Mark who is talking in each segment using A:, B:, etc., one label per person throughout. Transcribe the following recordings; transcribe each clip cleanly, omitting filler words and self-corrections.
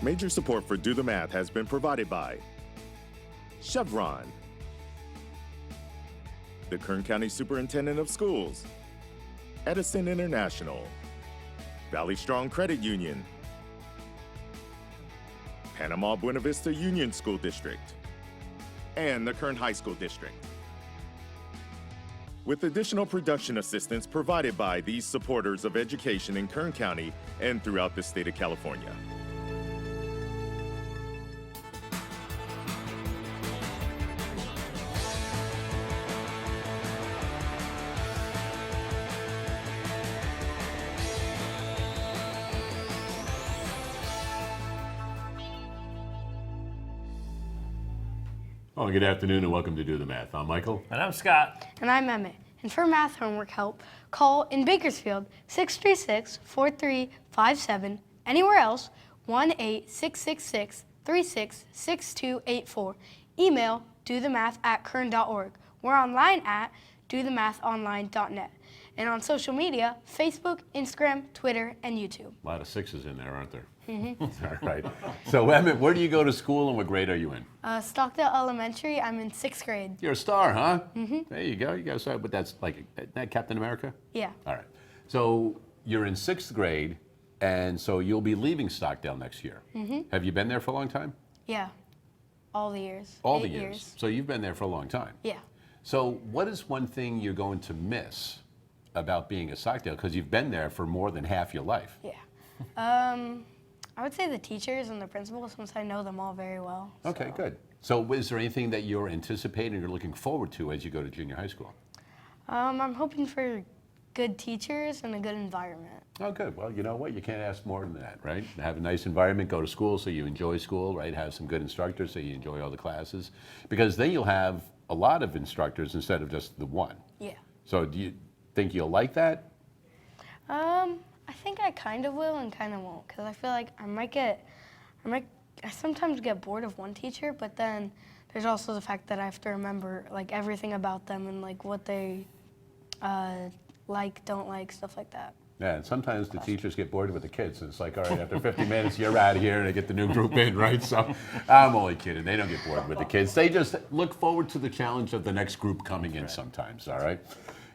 A: Major support for Do the Math has been provided by Chevron, the Kern County Superintendent of Schools, Edison International, Valley Strong Credit Union, Panama Buena Vista Union School District, and the Kern High School District. With additional production assistance provided by these supporters of education in Kern County and throughout the state of California.
B: Well, good afternoon and welcome to Do the Math. I'm Michael.
C: And I'm Scott.
D: And I'm Emmett. And for math homework help, call in Bakersfield 636-4357. Anywhere else, 1-866-366284. Email dothemath@kern.org. We're online at dothemathonline.net. And on social media, Facebook, Instagram, Twitter, and YouTube.
B: A lot of sixes in there, aren't there? Mm-hmm. All right. So, Emmett, where do you go to school and what grade are you in?
D: Stockdale Elementary. I'm in 6th grade.
B: You're a star, huh? Mm-hmm. There you go. You got to start, but that's like, that Captain America?
D: Yeah.
B: All right. So, you're in 6th grade, and so you'll be leaving Stockdale next year. Mm-hmm. Have you been there for a long time?
D: Yeah. All the years.
B: All the years. So, you've been there for a long time.
D: Yeah.
B: So, what is one thing you're going to miss about being at Stockdale? Because you've been there for more than half your life.
D: Yeah. I would say the teachers and the principals, since I know them all very well.
B: Okay, good. So is there anything that you're anticipating or looking forward to as you go to junior high school?
D: I'm hoping for good teachers and a good environment.
B: Oh, good. Well, you know what? You can't ask more than that, right? Have a nice environment, go to school so you enjoy school, right? Have some good instructors so you enjoy all the classes. Because then you'll have a lot of instructors instead of just the one.
D: Yeah.
B: So do you think you'll like that?
D: I think I kind of will and kind of won't, because I feel like I sometimes get bored of one teacher, but then there's also the fact that I have to remember like everything about them and like what they like, don't like, stuff like that.
B: Yeah, and sometimes the teachers get bored with the kids, and it's like, all right, after 50 minutes, you're out of here, and they get the new group in, right? So I'm only kidding. They don't get bored with the kids. They just look forward to the challenge of the next group coming in sometimes, all right?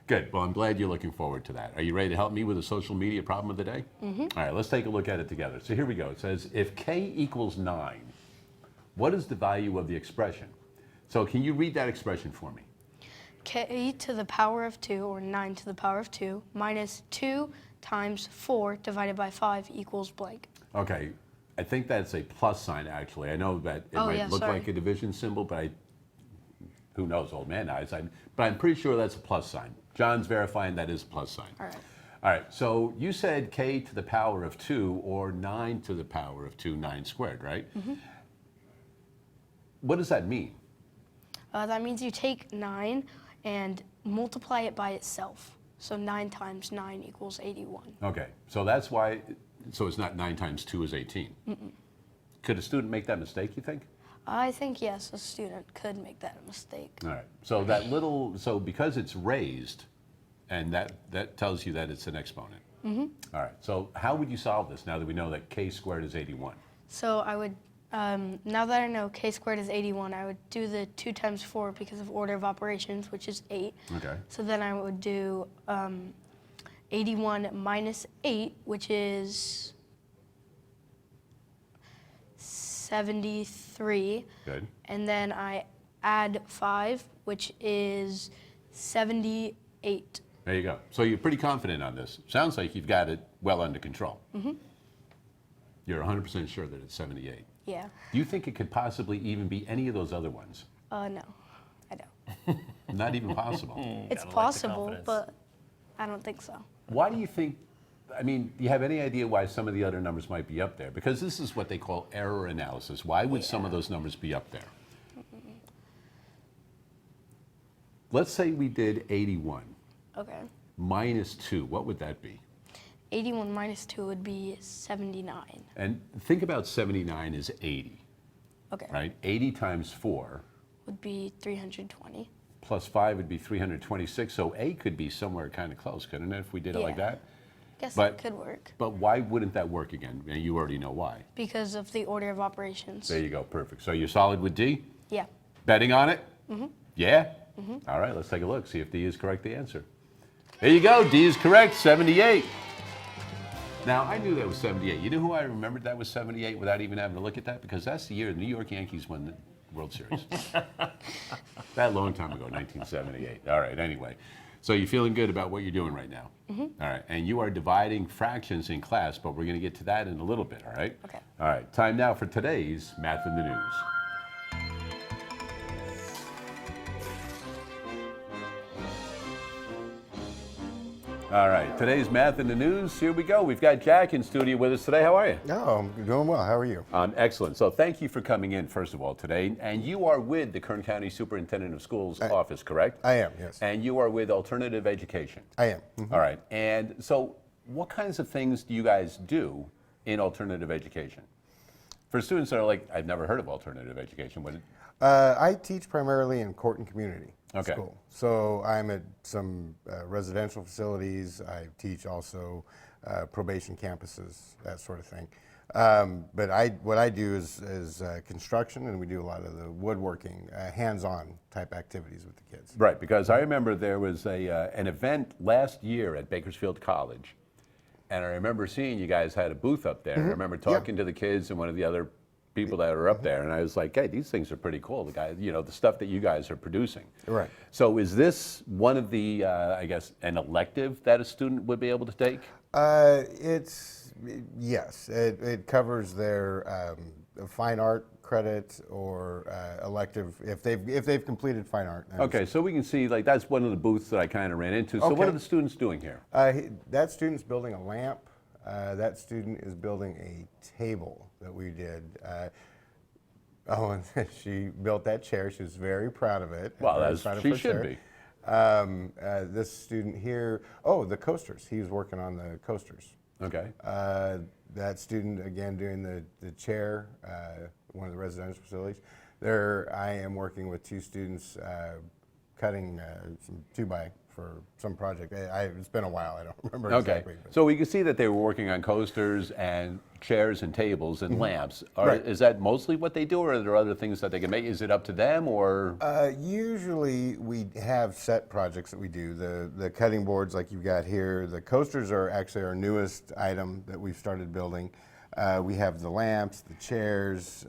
B: Good. Well, I'm glad you're looking forward to that. Are you ready to help me with the social media problem of the day? Mm-hmm. All right, let's take a look at it together. So here we go. It says, if k equals 9, what is the value of the expression? So can you read that expression for me?
D: K to the power of 2, or 9 to the power of 2, minus 2 times 4 divided by 5 equals blank.
B: Okay. I think that's a plus sign, actually. I know that it might look like a division symbol, but who knows, old man eyes. But I'm pretty sure that's a plus sign. John's verifying that is a plus sign.
D: All right.
B: All right, so you said k to the power of 2 or 9 to the power of 2, 9 squared, right? Mm-hmm. What does that mean?
D: That means you take 9 and multiply it by itself. So 9 times 9 equals 81.
B: Okay, so that's why, so it's not 9 times 2 is 18. Mm-mm. Could a student make that mistake, you think?
D: I think, yes, a student could make that mistake.
B: All right, so so because it's raised, and that tells you that it's an exponent. Mm-hmm. All right, so how would you solve this now that we know that k squared is 81?
D: So I would, now that I know k squared is 81, I would do the 2 times 4 because of order of operations, which is 8. Okay. So then I would do 81 minus 8, which is 73.
B: Good.
D: And then I add 5, which is 78.
B: There you go. So you're pretty confident on this. Sounds like you've got it well under control. Mm-hmm. You're 100% sure that it's 78.
D: Yeah.
B: Do you think it could possibly even be any of those other ones?
D: No, I don't.
B: Not even possible.
D: It's possible, but I don't think so.
B: Why do you think, I mean, do you have any idea why some of the other numbers might be up there? Because this is what they call error analysis. Why would some of those numbers be up there? Let's say we did 81.
D: Okay.
B: Minus 2, what would that be?
D: 81 minus 2 would be 79.
B: And think about 79 as 80.
D: Okay.
B: Right? 80 times 4.
D: Would be 320.
B: Plus 5 would be 326. So A could be somewhere kind of close, couldn't it, if we did it like that?
D: guess
B: But-
D: it could work
B: But why wouldn't that work again? And you already know why.
D: because of the order of operations.
B: There you go, perfect. So you're solid with D?
D: Yeah.
B: Betting on it? Yeah? All right, let's take a look, see if D is correct the answer. There you go, D is correct, 78. Now, I knew that was 78. You know who I remembered that was 78 without even having to look at that? Because that's the year the New York Yankees won the World Series. That long time ago, 1978. All right, anyway. So you're feeling good about what you're doing right now? All right, and you are dividing fractions in class, but we're going to get to that in a little bit, all right?
D: Okay.
B: All right, time now for today's Math in the News. All right, today's Math in the News. Here we go. We've got Jack in studio with us today. How are you?
C: No, I'm doing well. How are you?
B: Excellent. So thank you for coming in, first of all, today. And you are with the Kern County Superintendent of Schools office, correct?
C: I am, yes.
B: And you are with Alternative Education.
C: I am.
B: All right. And so what kinds of things do you guys do in alternative education? For students that are like, I've never heard of alternative education. What?
C: I teach primarily in court and community
B: Okay.
C: school. So I'm at some residential facilities. I teach also probation campuses, that sort of thing. But what I do is construction, and we do a lot of the woodworking, hands-on type activities with the kids.
B: Right, because I remember there was an event last year at Bakersfield College, and I remember seeing you guys had a booth up there. I remember talking to the kids and one of the other people that are up there, and I was like, hey, these things are pretty cool, the guys, you know, the stuff that you guys are producing.
C: Right.
B: So is this one of the, I guess, an elective that a student would be able to take?
C: Yes, it covers their fine art credit or elective if they've completed fine art.
B: Okay, so we can see, like, that's one of the booths that I kind of ran into. So what
C: Okay.
B: are the students doing here?
C: That student's building a lamp. That student is building a table that we did. And she built that chair. She was very proud of it.
B: Well,
C: very
B: that's,
C: proud of
B: she
C: her
B: should
C: chair.
B: be.
C: This student here, the coasters. He was working on the coasters.
B: Okay.
C: That student, again, doing the chair, one of the residential facilities. There, I am working with two students cutting some 2x for some project. It's been a while, I don't remember
B: Okay,
C: exactly. But.
B: so we can see that they were working on coasters and chairs and tables and lamps.
C: Right.
B: Is that mostly what they do, or are there other things that they can make? Is it up to them, or?
C: Usually we have set projects that we do. The cutting boards like you've got here. The coasters are actually our newest item that we've started building. We have the lamps, the chairs,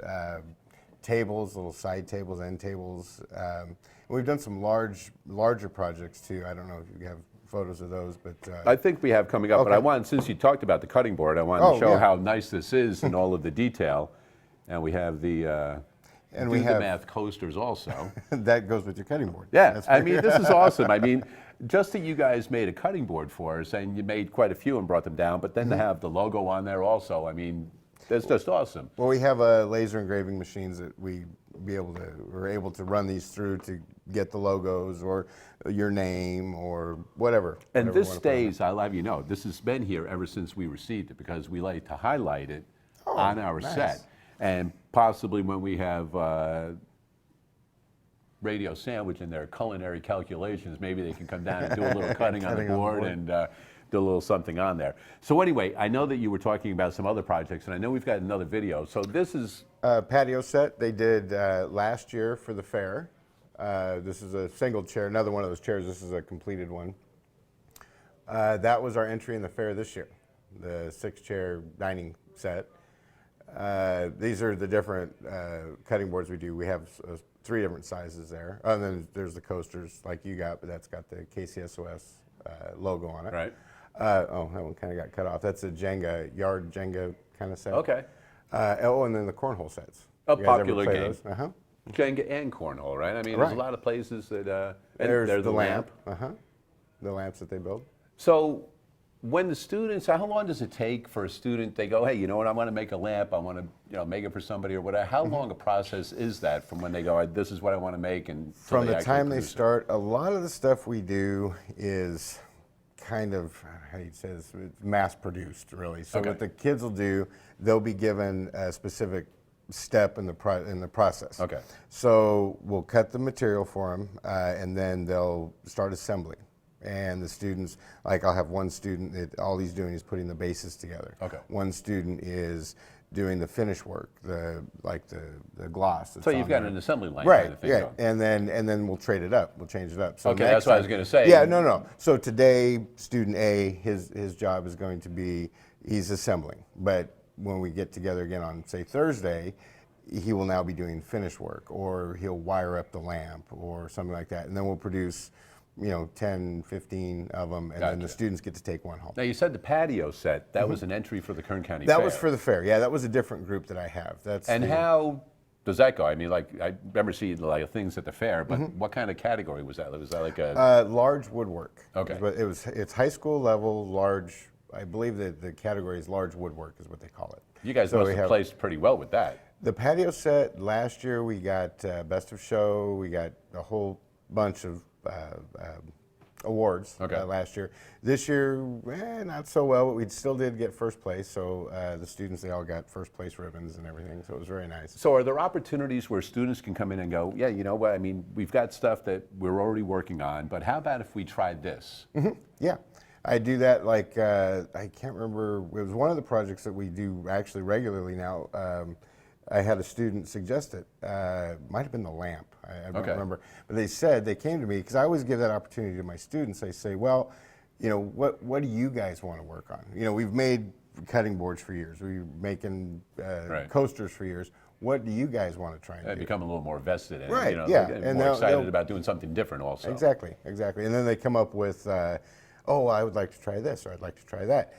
C: tables, little side tables, end tables. We've done some larger projects too. I don't know if you have photos of those, but
B: I think we have coming up, but
C: Okay.
B: I wanted, since you talked about the cutting board, I wanted to show
C: yeah.
B: how nice this is and all of the detail. And we have the
C: And
B: Do
C: we
B: the
C: have-
B: Math coasters also.
C: that goes with your cutting board.
B: Yeah,
C: That's
B: I
C: pretty-
B: mean, this is awesome. I mean, just that you guys made a cutting board for us, and you made quite a few and brought them down, but then to have the logo on there also, I mean, that's just awesome.
C: Well, we have laser engraving machines that we're able to run these through to get the logos or your name or whatever.
B: And
C: whatever
B: this
C: we wanna put on it.
B: stays, I'll have you know, this has been here ever since we received it because we like to highlight it on our
C: nice.
B: set. And possibly when we have Radio Sandwich in their culinary calculations, maybe they can come down and do a little cutting on the
C: Cutting on the
B: board
C: board.
B: and do a little something on there. So anyway, I know that you were talking about some other projects, and I know we've got another video. So this is,
C: Patio set they did last year for the fair. This is a single chair, another one of those chairs. This is a completed one. That was our entry in the fair this year, the 6-chair dining set. These are the different cutting boards we do. We have 3 different sizes there. And then there's the coasters like you got, but that's got the KCSOS logo on it.
B: right?
C: That one kind of got cut off. That's a yard Jenga kind of set.
B: Okay.
C: And then the cornhole sets.
B: A
C: You guys ever
B: popular
C: play
B: game.
C: those? Uh-huh.
B: Jenga and cornhole, right? I mean, there's a
C: Right.
B: lot of places that, and
C: There's the lamp. The lamps that they build.
B: So when the students, how long does it take for a student, they go, hey, you know what, I want to make a lamp, I want to make it for somebody or whatever. How long a process is that from when they go, this is what I want to make, and till
C: From the
B: actually
C: time they
B: produce it?
C: start, a lot of the stuff we do is kind of, how do you say this, it's mass produced really. So
B: Okay.
C: what the kids will do, they'll be given a specific step in the process.
B: Okay.
C: So we'll cut the material for them and then they'll start assembling. And the students, like I'll have one student that all he's doing is putting the bases together.
B: Okay.
C: One student is doing the finish work, the gloss.
B: So you've got an assembly line
C: right?
B: kind of thing
C: Yeah,
B: going.
C: and then we'll trade it up. We'll change it up. So
B: Okay,
C: next
B: that's what I was
C: time-
B: going to say.
C: Yeah, no. So today, student A, his job is going to be he's assembling, but when we get together again on say Thursday, he will now be doing finish work, or he'll wire up the lamp or something like that, and then we'll produce 10, 15 of them, and then the
B: Gotcha.
C: students get to take one home.
B: Now you said the patio set, that was an entry for the Kern County
C: That
B: Fair.
C: was for the fair. Yeah, that was a different group that I have. That's
B: And
C: the-
B: how does that go? I mean, like, I remember seeing like things at the fair, but
C: Mm-hmm.
B: what kind of category was that? Was that like a,
C: large woodwork.
B: Okay.
C: But it's high school level large. I believe that the category is large woodwork is what they call it.
B: you guys
C: So
B: must
C: we
B: have
C: have-
B: placed pretty well with that.
C: The patio set last year we got best of show. We got a whole bunch of awards
B: Okay.
C: last year. This year, not so well, but we still did get first place. So the students, they all got first place ribbons and everything. So it was very nice.
B: So are there opportunities where students can come in and go, yeah, you know what, I mean, we've got stuff that we're already working on, but how about if we tried this?
C: Yeah, I do that like, I can't remember, it was one of the projects that we do actually regularly now. I had a student suggest it, might have been the lamp, I don't
B: Okay.
C: remember. But they came to me, because I always give that opportunity to my students. I say, well, what do you guys want to work on? We've made cutting boards for years. We're making
B: Right.
C: coasters for years. What do you guys want to try and
B: They
C: do?
B: become a little more vested in
C: Right,
B: it,
C: yeah,
B: they're
C: and
B: more excited
C: they'll-
B: about doing something different also.
C: Exactly. And then they come up with, oh, I would like to try this, or I'd like to try that.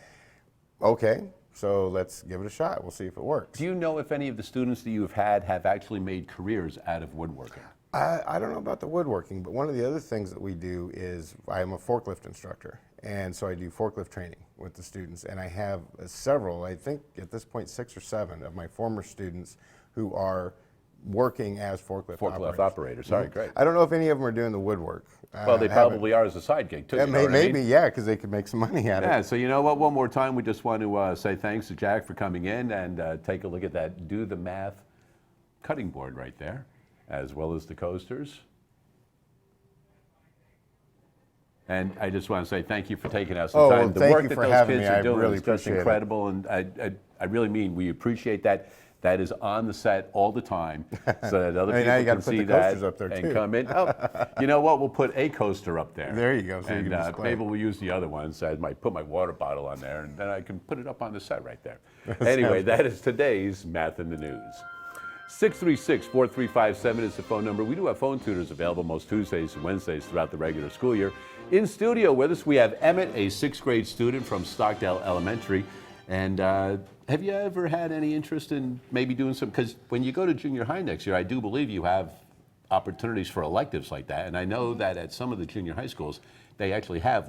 C: Okay, so let's give it a shot. We'll see if it works.
B: Do you know if any of the students that you've had have actually made careers out of woodworking?
C: I don't know about the woodworking, but one of the other things that we do is I'm a forklift instructor, and so I do forklift training with the students, and I have several, I think at this point 6 or 7 of my former students who are working as forklift
B: Operators, sorry, great.
C: I don't know if any of them are doing the woodwork.
B: Well, they
C: I haven't-
B: probably are as a side gig too.
C: Yeah,
B: you know what I mean?
C: maybe, yeah, because they could make some money at
B: Yeah,
C: it.
B: so you know what, one more time, we just want to say thanks to Jack for coming in and take a look at that Do the Math cutting board right there, as well as the coasters. And I just want to say thank you for taking out some
C: Oh,
B: time.
C: well,
B: The
C: thank
B: work
C: you
B: that
C: for
B: those
C: having
B: kids
C: me.
B: are
C: I
B: doing
C: really
B: is just
C: appreciate it.
B: incredible, and I really mean we appreciate that. That is on the set all the time, so that other
C: Hey, now you
B: people
C: gotta
B: can
C: put
B: see
C: the
B: that
C: coasters up there,
B: and
C: too.
B: come in. Oh, you know what? We'll put a coaster up there.
C: There you go, so you
B: and
C: can display
B: maybe
C: it.
B: we'll use the other ones. I might put my water bottle on there, and then I can put it up on the set right there. Anyway, that is today's Math in the News. 636-4357 is the phone number. We do have phone tutors available most Tuesdays and Wednesdays throughout the regular school year. In studio with us, we have Emmett, a 6th grade student from Stockdale Elementary. And have you ever had any interest in maybe doing some, because when you go to junior high next year, I do believe you have opportunities for electives like that. And I know that at some of the junior high schools, they actually have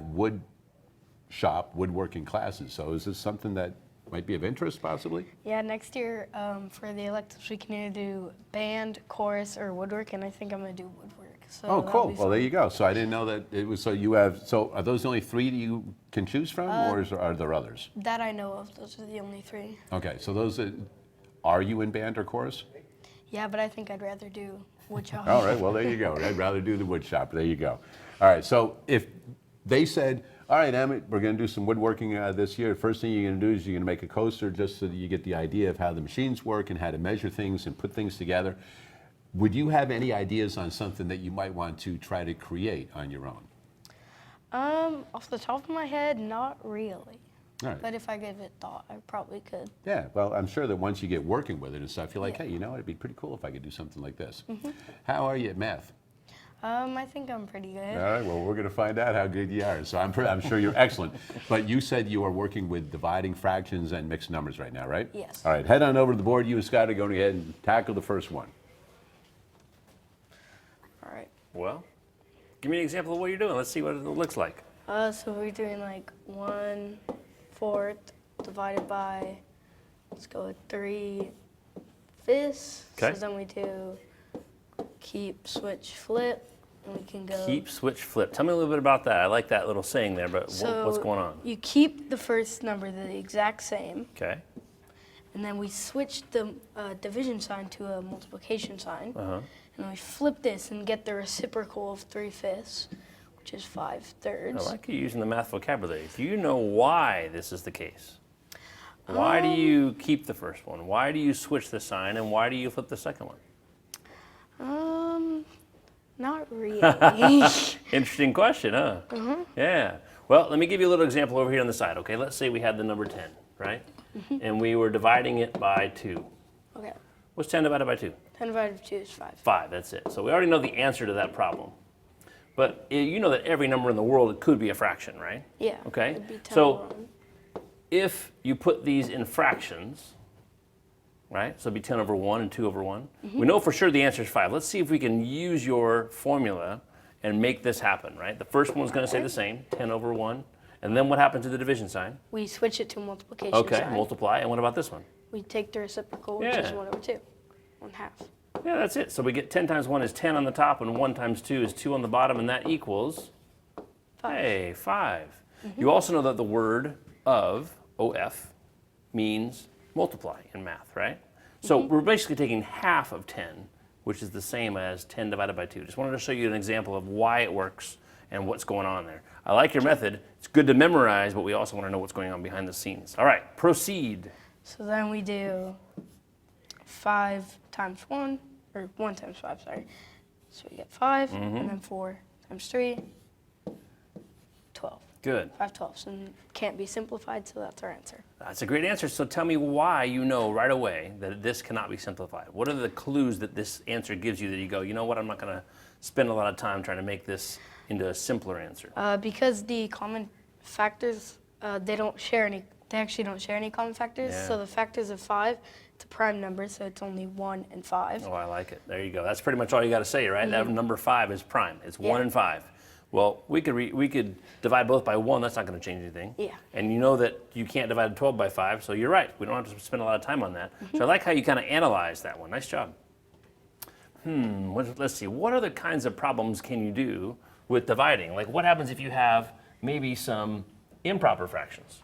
B: woodworking classes. So is this something that might be of interest possibly?
D: Yeah, next year for the electives we can either do band, chorus, or woodwork, and I think I'm gonna do woodwork. So
B: Oh,
D: that'll
B: cool.
D: be
B: Well, there
D: fun.
B: you go. So I didn't know that it was, so you have, so are those the only 3 that you can choose from, or are there others?
D: That I know of. Those are the only 3.
B: Okay, so those, are you in band or chorus?
D: Yeah, but I think I'd rather do woodshop.
B: All right, well, there you go. I'd rather do the wood shop. There you go. All right, so if they said, all right, Emmett, we're going to do some woodworking this year, the first thing you're going to do is you're going to make a coaster just so that you get the idea of how the machines work and how to measure things and put things together. Would you have any ideas on something that you might want to try to create on your own?
D: Off the top of my head, not really.
B: All right.
D: But if I gave it thought, I probably could.
B: Yeah, well, I'm sure that once you get working with it and stuff, you're like, hey, you know, it'd be pretty cool if I could do something like this. How are you at math?
D: I think I'm pretty good.
B: All right, well, we're going to find out how good you are. So I'm sure you're excellent. But you said you are working with dividing fractions and mixed numbers right now, right?
D: Yes.
B: All right, head on over to the board. You and Scott are going ahead and tackle the first one.
D: All right.
E: Well, give me an example of what you're doing. Let's see what it looks like.
D: So we're doing like 1/4 divided by, let's go with 3/5.
E: Okay.
D: So then we do keep, switch, flip, and we can go.
E: Keep, switch, flip. Tell me a little bit about that. I like that little saying there, but
D: So
E: what's going on?
D: You keep the first number the exact same,
E: Okay.
D: and then we switch the division sign to a multiplication sign.
E: Uh-huh.
D: And then we flip this and get the reciprocal of 3/5, which is 5/3.
E: I like you using the math vocabulary. Do you know why this is the case? Why do you keep the first one? Why do you switch the sign? And why do you flip the second one?
D: Not really.
E: Interesting question, huh? Yeah. Well, let me give you a little example over here on the side, okay? Let's say we had the number 10, right? And we were dividing it by 2.
D: Okay.
E: What's 10 divided by 2?
D: 10 divided by 2 is 5.
E: 5, that's it. So we already know the answer to that problem. But you know that every number in the world, it could be a fraction, right?
D: Yeah.
E: Okay.
D: It'd be 10
E: So
D: over 1.
E: if you put these in fractions, right? So it'd be 10 over 1 and 2 over 1. We know for sure the answer is 5. Let's see if we can use your formula and make this happen, right? The first one's going to stay the same, 10 over 1. And then what happens to the division sign?
D: We switch it to a multiplication
E: Okay,
D: sign.
E: multiply. And what about this one?
D: We take the reciprocal, which is
E: Yeah.
D: 1 over 2. 1/2.
E: Yeah, that's it. So we get 10 times 1 is 10 on the top, and 1 times 2 is 2 on the bottom, and that equals,
D: 5.
E: hey, 5. You also know that the word of, OF, means multiply in math, right? So we're basically taking half of 10, which is the same as 10 divided by 2. Just wanted to show you an example of why it works and what's going on there. I like your method. It's good to memorize, but we also want to know what's going on behind the scenes. All right, proceed.
D: So then we do 5 times 1, or 1 times 5, sorry. So we get 5, and then 4 times 3, 12.
E: Good.
D: 5 twelfths, and can't be simplified, so that's our answer.
E: That's a great answer. So tell me why you know right away that this cannot be simplified. What are the clues that this answer gives you that you go, you know what, I'm not going to spend a lot of time trying to make this into a simpler answer?
D: Because the common factors, they actually don't share any common factors.
E: Yeah.
D: So the factors of 5, it's a prime number, so it's only 1 and 5.
E: Oh, I like it. There you go. That's pretty much all you got to say, right? That number 5 is prime. It's 1
D: Yeah.
E: and 5. Well, we could divide both by 1. That's not going to change anything.
D: Yeah.
E: And you know that you can't divide 12 by 5, so you're right. We don't have to spend a lot of time on that. So I like how you kind of analyze that one. Nice job. Let's see. What other kinds of problems can you do with dividing? Like, what happens if you have maybe some improper fractions?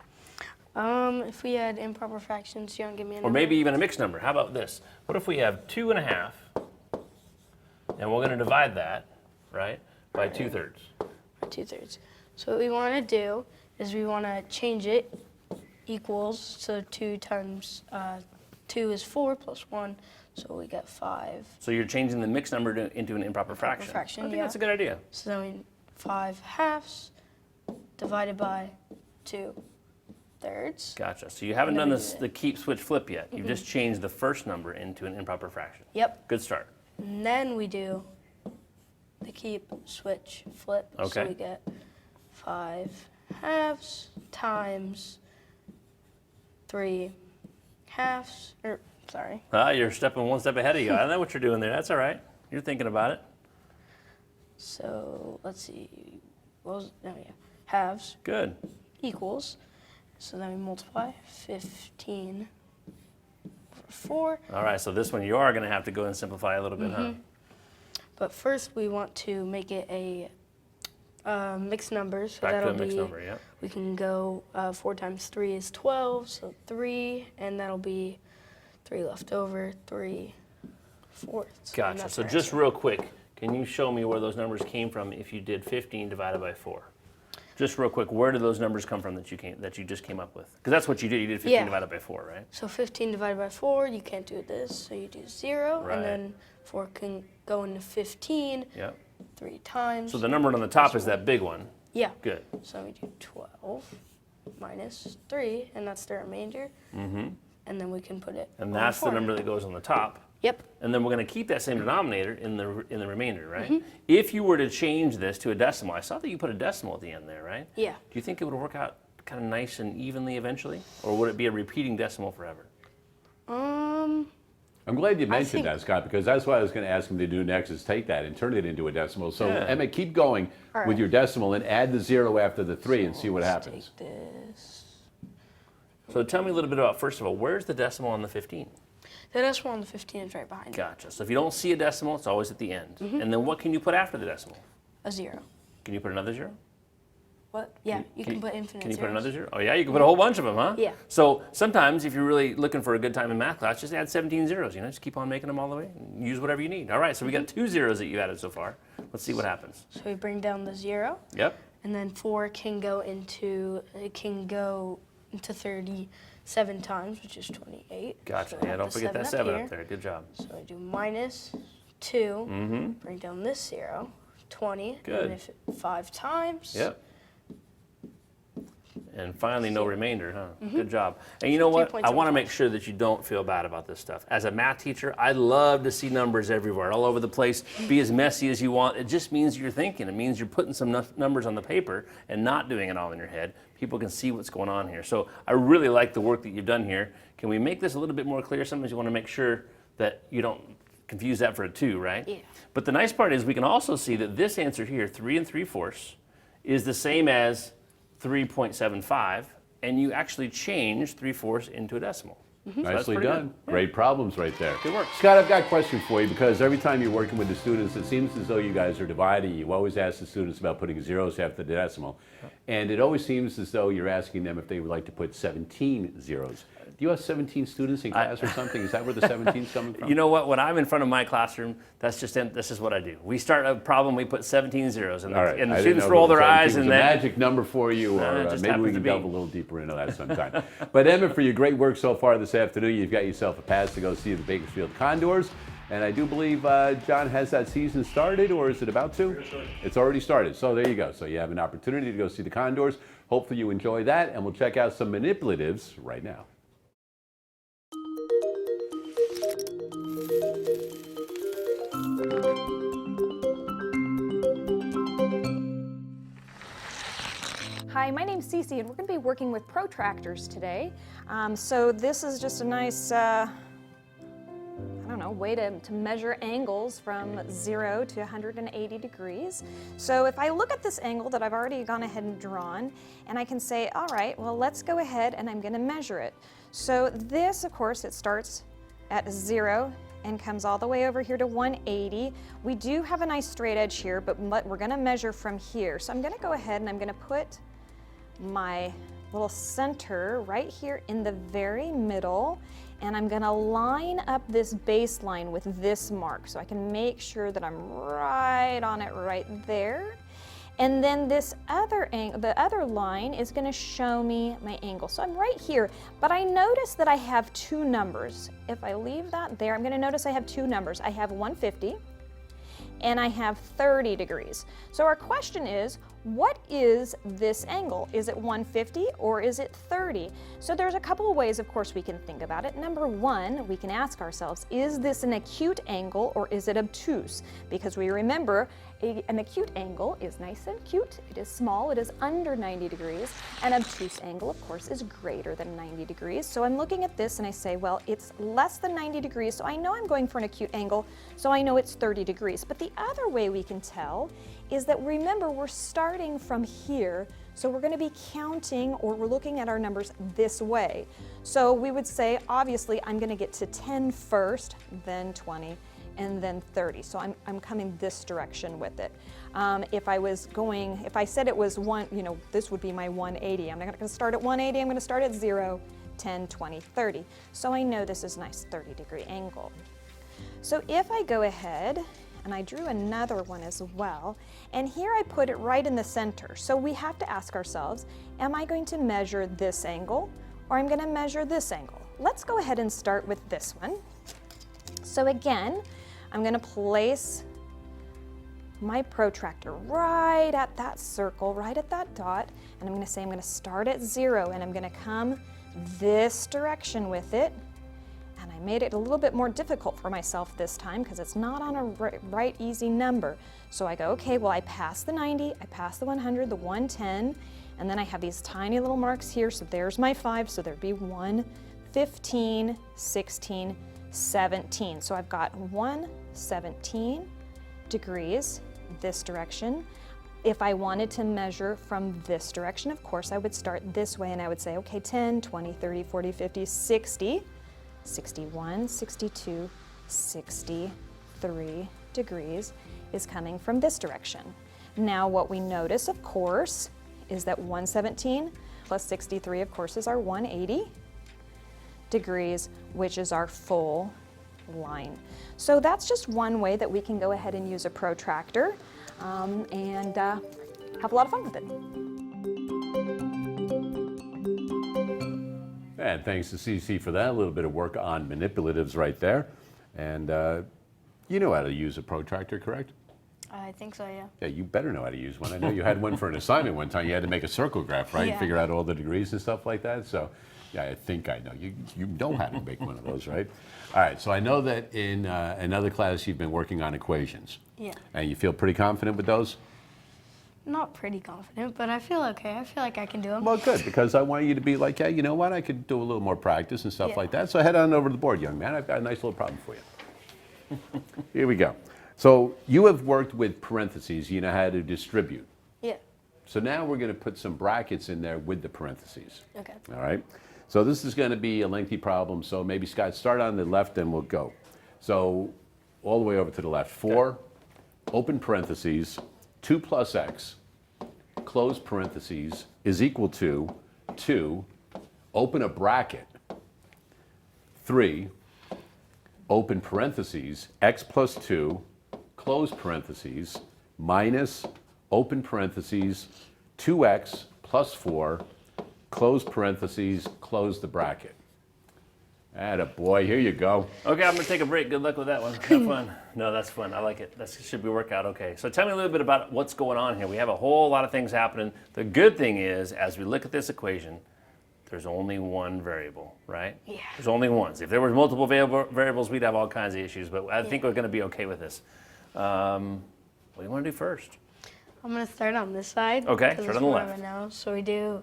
D: If we had improper fractions, you don't give me a
E: Or
D: number.
E: maybe even a mixed number. How about this? What if we have 2.5, and we're going to divide that, right, by 2/3?
D: 2/3. So what we want to do is we want to change it equals, so 2 times 2 is 4 plus 1, so we get 5.
E: So you're changing the mixed number into an improper fraction.
D: fraction,
E: I think
D: yeah.
E: that's a good idea.
D: So then we 5/2 divided by 2/3.
E: Gotcha. So you haven't
D: And
E: done
D: then we
E: this,
D: do
E: the keep, switch, flip yet. You've just changed the first number into an improper fraction.
D: Yep.
E: Good start.
D: And then we do the keep, switch, flip.
E: Okay.
D: So we get 5/2 times 3/2, or sorry,
E: You're stepping one step ahead of you. I know what you're doing there. That's all right. You're thinking about it.
D: so let's see, what was, oh yeah, halves
E: Good.
D: equals, so then we multiply 15 over 4.
E: All right. So this one you are going to have to go and simplify a little bit, huh?
D: But first we want to make it a mixed number, so
E: Back to
D: that'll
E: a mixed
D: be,
E: number, yeah.
D: we can go 4 times 3 is 12, so 3, and that'll be 3 left over, 3/4. And
E: Gotcha.
D: that's
E: So
D: our
E: just
D: answer.
E: real quick, can you show me where those numbers came from if you did 15 divided by 4? Just real quick, where did those numbers come from that you just came up with? Because that's what you did. You did 15
D: Yeah.
E: divided by 4, right?
D: So 15 divided by 4, you can't do this, so you do 0,
E: Right.
D: and then 4 can go into 15
E: Yep.
D: 3 times.
E: So the number on the top is that big one.
D: Yeah.
E: Good.
D: So we do 12 minus 3, and that's the remainder. Mm-hmm. And then we can put it
E: And
D: on
E: that's the
D: 4.
E: number that goes on the top.
D: Yep.
E: And then we're going to keep that same denominator in the remainder, right?
D: Mm-hmm.
E: If you were to change this to a decimal, I saw that you put a decimal at the end there, right?
D: Yeah.
E: Do you think it would work out kind of nice and evenly eventually? Or would it be a repeating decimal forever?
B: I'm glad you mentioned
D: think-
B: that, Scott, because that's what I was going to ask him to do next is take that and turn it into a decimal. So,
E: Yeah.
B: Emmett, keep going
D: All
B: with
D: right.
B: your decimal and add the 0 after the 3 and see what
D: Let's
B: happens.
D: Take this.
E: So tell me a little bit about, first of all, where's the decimal on the 15?
D: The decimal on the 15 is right behind it.
E: Gotcha. So if you don't see a decimal, it's always at the end.
D: Mm-hmm.
E: And then what can you put after the decimal?
D: A 0.
E: Can you put another 0?
D: What? Yeah, you can put infinite
E: Can you put
D: zeros.
E: another 0? Oh yeah, you can put a whole bunch of them, huh?
D: Yeah.
E: So sometimes if you're really looking for a good time in math class, just add 17 zeros, just keep on making them all the way and use whatever you need. All right, so we got 2 zeros that you added so far. Let's see what happens.
D: So we bring down the 0.
E: Yep.
D: And then 4 can go into 37 times, which is 28.
E: Gotcha.
D: So I
E: Yeah,
D: have
E: don't
D: the
E: forget that 7
D: here.
E: up there. Good job.
D: So I do minus 2, bring down this 0, 20.
E: Good.
D: And if 5 times.
E: Yep. And finally, no remainder, huh? Good job. And you know what? I want to make sure that you don't feel bad about this stuff. As a math teacher, I love to see numbers everywhere, all over the place. Be as messy as you want. It just means you're thinking. It means you're putting some numbers on the paper and not doing it all in your head. People can see what's going on here. So I really like the work that you've done here. Can we make this a little bit more clear? Sometimes you want to make sure that you don't confuse that for a 2, right?
D: Yeah.
E: But the nice part is we can also see that this answer here, 3 3/4, is the same as 3.75, and you actually change 3/4 into a decimal. So that's
B: Nicely
E: pretty
B: done.
E: good.
B: Great problems right there.
E: Good work.
B: Scott, I've got a question for you because every time you're working with the students, it seems as though you guys are dividing. You always ask the students about putting zeros after the decimal. And it always seems as though you're asking them if they would like to put 17 zeros. Do you have 17 students in class or something? Is that where the 17's coming from?
E: You know what? When I'm in front of my classroom, this is what I do. We start a problem, we put 17 zeros, and,
B: All right.
E: and the
B: I didn't
E: students
B: know
E: roll
B: if it
E: their
B: was
E: eyes,
B: 17
E: and
B: was a
E: then
B: magic number for you,
E: No,
B: or
E: it just
B: maybe we
E: happens
B: can
E: to
B: delve
E: be.
B: a little deeper into that sometime. But Emmett, for your great work so far this afternoon, you've got yourself a pass to go see the Bakersfield Condors. And I do believe John has that season started, or is it about to? It's already started. So there you go. So you have an opportunity to go see the Condors. Hopefully you enjoy that, and we'll check out some manipulatives right now.
F: Hi, my name's Cece, and we're going to be working with protractors today. So this is just a nice, way to measure angles from 0 to 180 degrees. So if I look at this angle that I've already gone ahead and drawn, and I can say, all right, well, let's go ahead and I'm going to measure it. So this, of course, it starts at 0 and comes all the way over here to 180. We do have a nice straight edge here, but we're going to measure from here. So I'm going to go ahead and I'm going to put my little center right here in the very middle, and I'm going to line up this baseline with this mark so I can make sure that I'm right on it right there. And then this other the other line is going to show me my angle. So I'm right here, but I notice that I have 2 numbers. If I leave that there, I'm going to notice I have 2 numbers. I have 150 and I have 30 degrees. So our question is, what is this angle? Is it 150 or is it 30? So there's a couple of ways, of course, we can think about it. Number one, we can ask ourselves, is this an acute angle or is it obtuse? Because we remember an acute angle is nice and cute, it is small, it is under 90 degrees. An obtuse angle, of course, is greater than 90 degrees. So I'm looking at this and I say, well, it's less than 90 degrees, so I know I'm going for an acute angle, so I know it's 30 degrees. But the other way we can tell is that, remember, we're starting from here, so we're going to be counting, or we're looking at our numbers this way. So we would say, obviously, I'm going to get to 10 first, then 20, and then 30. So I'm coming this direction with it. If I said it was this would be my 180. I'm not going to start at 180, I'm going to start at 0, 10, 20, 30. So I know this is a nice 30-degree angle. So if I go ahead, and I drew another one as well, and here I put it right in the center. So we have to ask ourselves, am I going to measure this angle, or I'm going to measure this angle? Let's go ahead and start with this one. So again, I'm going to place my protractor right at that circle, right at that dot, and I'm going to say I'm going to start at 0, and I'm going to come this direction with it. And I made it a little bit more difficult for myself this time because it's not on a right easy number. So I go, okay, well, I passed the 90, I passed the 100, the 110, and then I have these tiny little marks here. So there's my 5, so there'd be 1, 15, 16, 17. So I've got 117 degrees this direction. If I wanted to measure from this direction, of course, I would start this way and I would say, okay, 10, 20, 30, 40, 50, 60. 61, 62, 63 degrees is coming from this direction. Now what we notice, of course, is that 117 plus 63, of course, is our 180 degrees, which is our full line. So that's just one way that we can go ahead and use a protractor and have a lot of fun with it.
B: And thanks to Cece for that, a little bit of work on manipulatives right there. And you know how to use a protractor, correct?
D: I think so, yeah.
B: Yeah, you better know how to use one. I know you had one for an assignment one time. You had to make a circle graph, right?
D: Yeah.
B: Figure out all the degrees and stuff like that. So, yeah, I think I know. You know how to make one of those, right? All right, so I know that in another class you've been working on equations.
D: Yeah.
B: And you feel pretty confident with those?
D: Not pretty confident, but I feel okay. I feel like I can do them.
B: Well, good, because I want you to be like, yeah, you know what? I could do a little more practice and stuff
D: Yeah.
B: like that. So head on over to the board, young man. I've got a nice little problem for you. Here we go. So you have worked with parentheses. You know how to distribute.
D: Yeah.
B: So now we're going to put some brackets in there with the parentheses.
D: Okay.
B: All right. So this is going to be a lengthy problem. So maybe, Scott, start on the left and we'll go. So all the way over to the left. 4, open parentheses, 2 plus x, close parentheses, is equal to 2, open a bracket, 3, open parentheses, x plus 2, close parentheses, minus, open parentheses, 2x plus 4, close parentheses, close the bracket. Attaboy, here you go.
E: Okay, I'm gonna take a break. Good luck with that one. Have fun. No, that's fun. I like it. That should be work out okay. So tell me a little bit about what's going on here. We have a whole lot of things happening. The good thing is, as we look at this equation, there's only one variable, right?
D: Yeah.
E: There's only one. If there were multiple variables, we'd have all kinds of issues, but I think we're gonna be okay with this. What do you wanna do first?
D: I'm going to start on this side.
E: Okay,
D: 'cause
E: start
D: it's
E: on the
D: what I
E: left.
D: know. So we do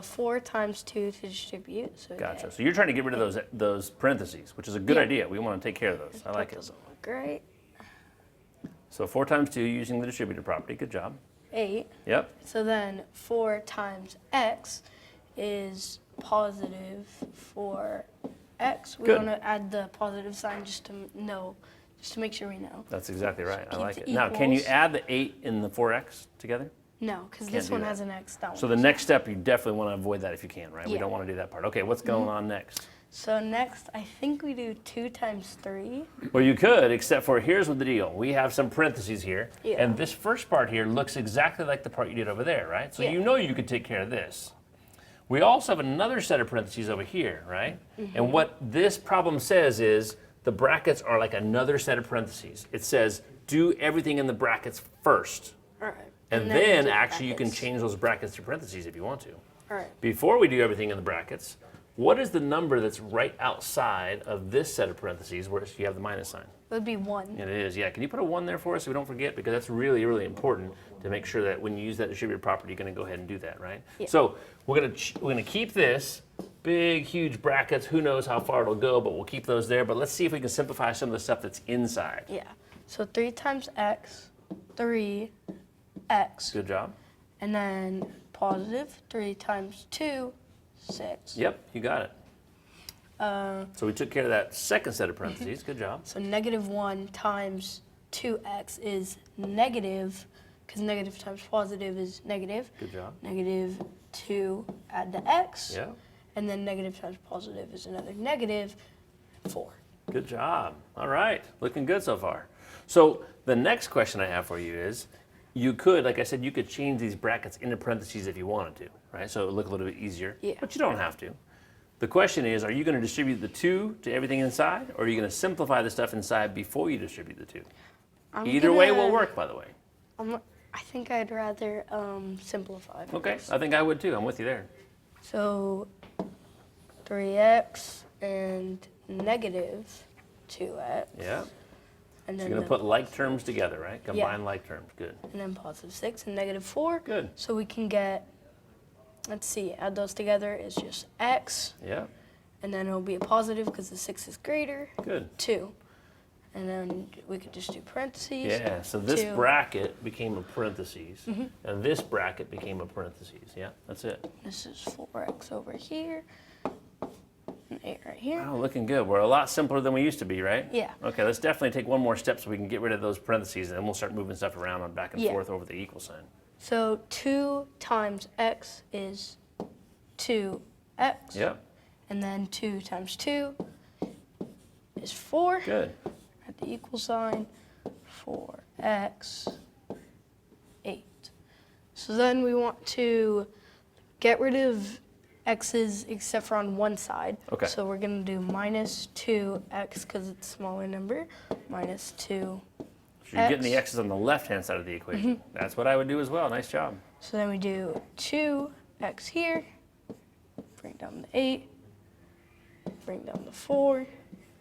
D: 4 times 2 to distribute. So we
E: Gotcha.
D: get-
E: So you're trying to get rid of those parentheses, which is a good
D: Yeah.
E: idea. We wanna take care of those. I like it.
D: Doesn't look great.
E: So 4 times 2 using the distributive property. Good job.
D: 8.
E: Yep.
D: So then 4 times x is positive for x. We
E: Good.
D: want to add the positive sign just to know, just to make sure we know.
E: That's exactly right. I
D: Keep
E: like
D: the
E: it. Now, can you
D: equals.
E: add the 8 and the 4x together?
D: No, because
E: Can't
D: this
E: do
D: one
E: that.
D: has an x. That
E: So
D: one
E: the next step, you definitely want to avoid that if you can, right? We
D: Yeah.
E: don't want to do that part. Okay, what's going on next?
D: So next, I think we do 2 times 3.
E: Well, you could, except for here's what the deal. We have some parentheses here,
D: Yeah.
E: and this first part here looks exactly like the part you did over there, right? So
D: Yeah.
E: you know you could take care of this. We also have another set of parentheses over here, right? And what this problem says is the brackets are like another set of parentheses. It says do everything in the brackets first.
D: All right.
E: And then
D: do
E: actually you can
D: brackets.
E: change those brackets to parentheses if you want to.
D: All right.
E: Before we do everything in the brackets, what is the number that's right outside of this set of parentheses where you have the minus sign?
D: It would be 1.
E: It is, yeah. Can you put a 1 there for us so we don't forget? Because that's really, really important to make sure that when you use that distributed property, you're going to go ahead and do that, right?
D: Yeah.
E: So we're going to keep this big, huge brackets. Who knows how far it'll go, but we'll keep those there. But let's see if we can simplify some of the stuff that's inside.
D: Yeah. So 3 times x, 3x.
E: Good job.
D: And then positive 3 times 2, 6.
E: Yep, you got it. So we took care of that second set of parentheses. Good job.
D: So negative 1 times 2x is negative, because negative times positive is negative.
E: Good job.
D: Negative 2, add the x.
E: Yeah.
D: And then negative times positive is another negative 4.
E: Good job. All right. Looking good so far. So the next question I have for you is, you could, like I said, you could change these brackets into parentheses if you wanted to, right? So it would look a little bit easier.
D: Yeah.
E: But you don't have to. The question is, are you going to distribute the 2 to everything inside, or are you going to simplify the stuff inside before you distribute the 2? Either way will work, by the way.
D: I think I'd rather simplify.
E: Okay. I think I would too. I'm with you there.
D: So 3x and negative 2x.
E: Yeah.
D: And
E: So
D: then
E: you're going to put like terms together, right? Combine like terms. Good.
D: and then positive 6 and negative 4.
E: Good.
D: So we can get, let's see, add those together is just x,
E: Yeah.
D: and then it'll be a positive because the 6 is greater,
E: Good.
D: 2. And then we could just do parentheses.
E: Yeah, so this
D: 2.
E: bracket became a parentheses, and this bracket became a parentheses. Yeah, that's it.
D: This is 4x over here, and 8 right here.
E: Wow, looking good. We're a lot simpler than we used to be, right?
D: Yeah.
E: Okay, let's definitely take one more step so we can get rid of those parentheses, and then we'll start moving stuff around and back and
D: Yeah.
E: forth over the equal sign.
D: So 2 times x is 2x.
E: Yep.
D: And then 2 times 2 is 4.
E: Good.
D: At the equal sign, 4x, 8. So then we want to get rid of x's except for on one side.
E: Okay.
D: So we're going to do minus 2x because it's a smaller number, minus 2.
E: So you're getting the x's on the left-hand side of the equation. That's what I would do as well. Nice job.
D: So then we do 2x here, bring down the 8, bring down the 4.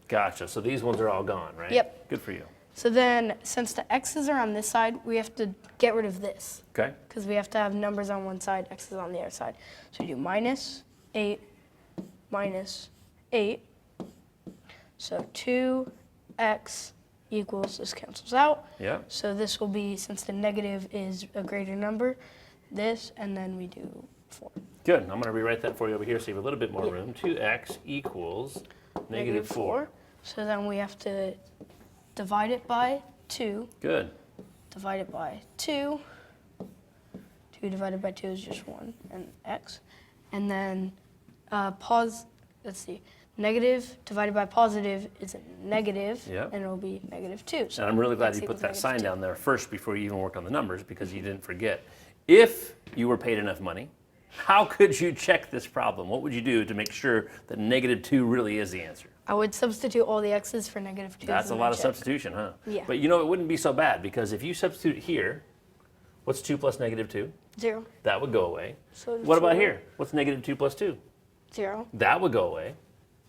E: Gotcha. So these ones are all gone, right?
D: Yep.
E: Good for you.
D: So then, since the x's are on this side, we have to get rid of this.
E: Okay.
D: Because we have to have numbers on one side, x's on the other side. So we do minus 8, minus 8. So 2x equals, this cancels out.
E: Yeah.
D: So this will be, since the negative is a greater number, this, and then we do 4.
E: Good. I'm going to rewrite that for you over here so you have a little bit more room. 2x equals negative 4.
D: So then we have to divide it by 2.
E: Good.
D: Divide it by 2. 2 divided by 2 is just 1, and x. And then let's see, negative divided by positive is a negative,
E: Yep.
D: and it'll be negative 2. So
E: And I'm really glad
D: x
E: you put
D: equals
E: that sign
D: negative
E: down there first before you even worked on the numbers because you didn't forget. If you were paid enough money, how could you check this problem? What would you do to make sure that negative 2 really is the answer?
D: 2. I would substitute all the x's for negative 2.
E: That's a lot of substitution, huh?
D: Yeah.
E: But you know, it wouldn't be so bad because if you substitute here, what's 2 plus negative 2?
D: 0.
E: That would go away.
D: So
E: What about
D: 4.
E: here? What's negative 2 plus 2?
D: 0.
E: That would go away.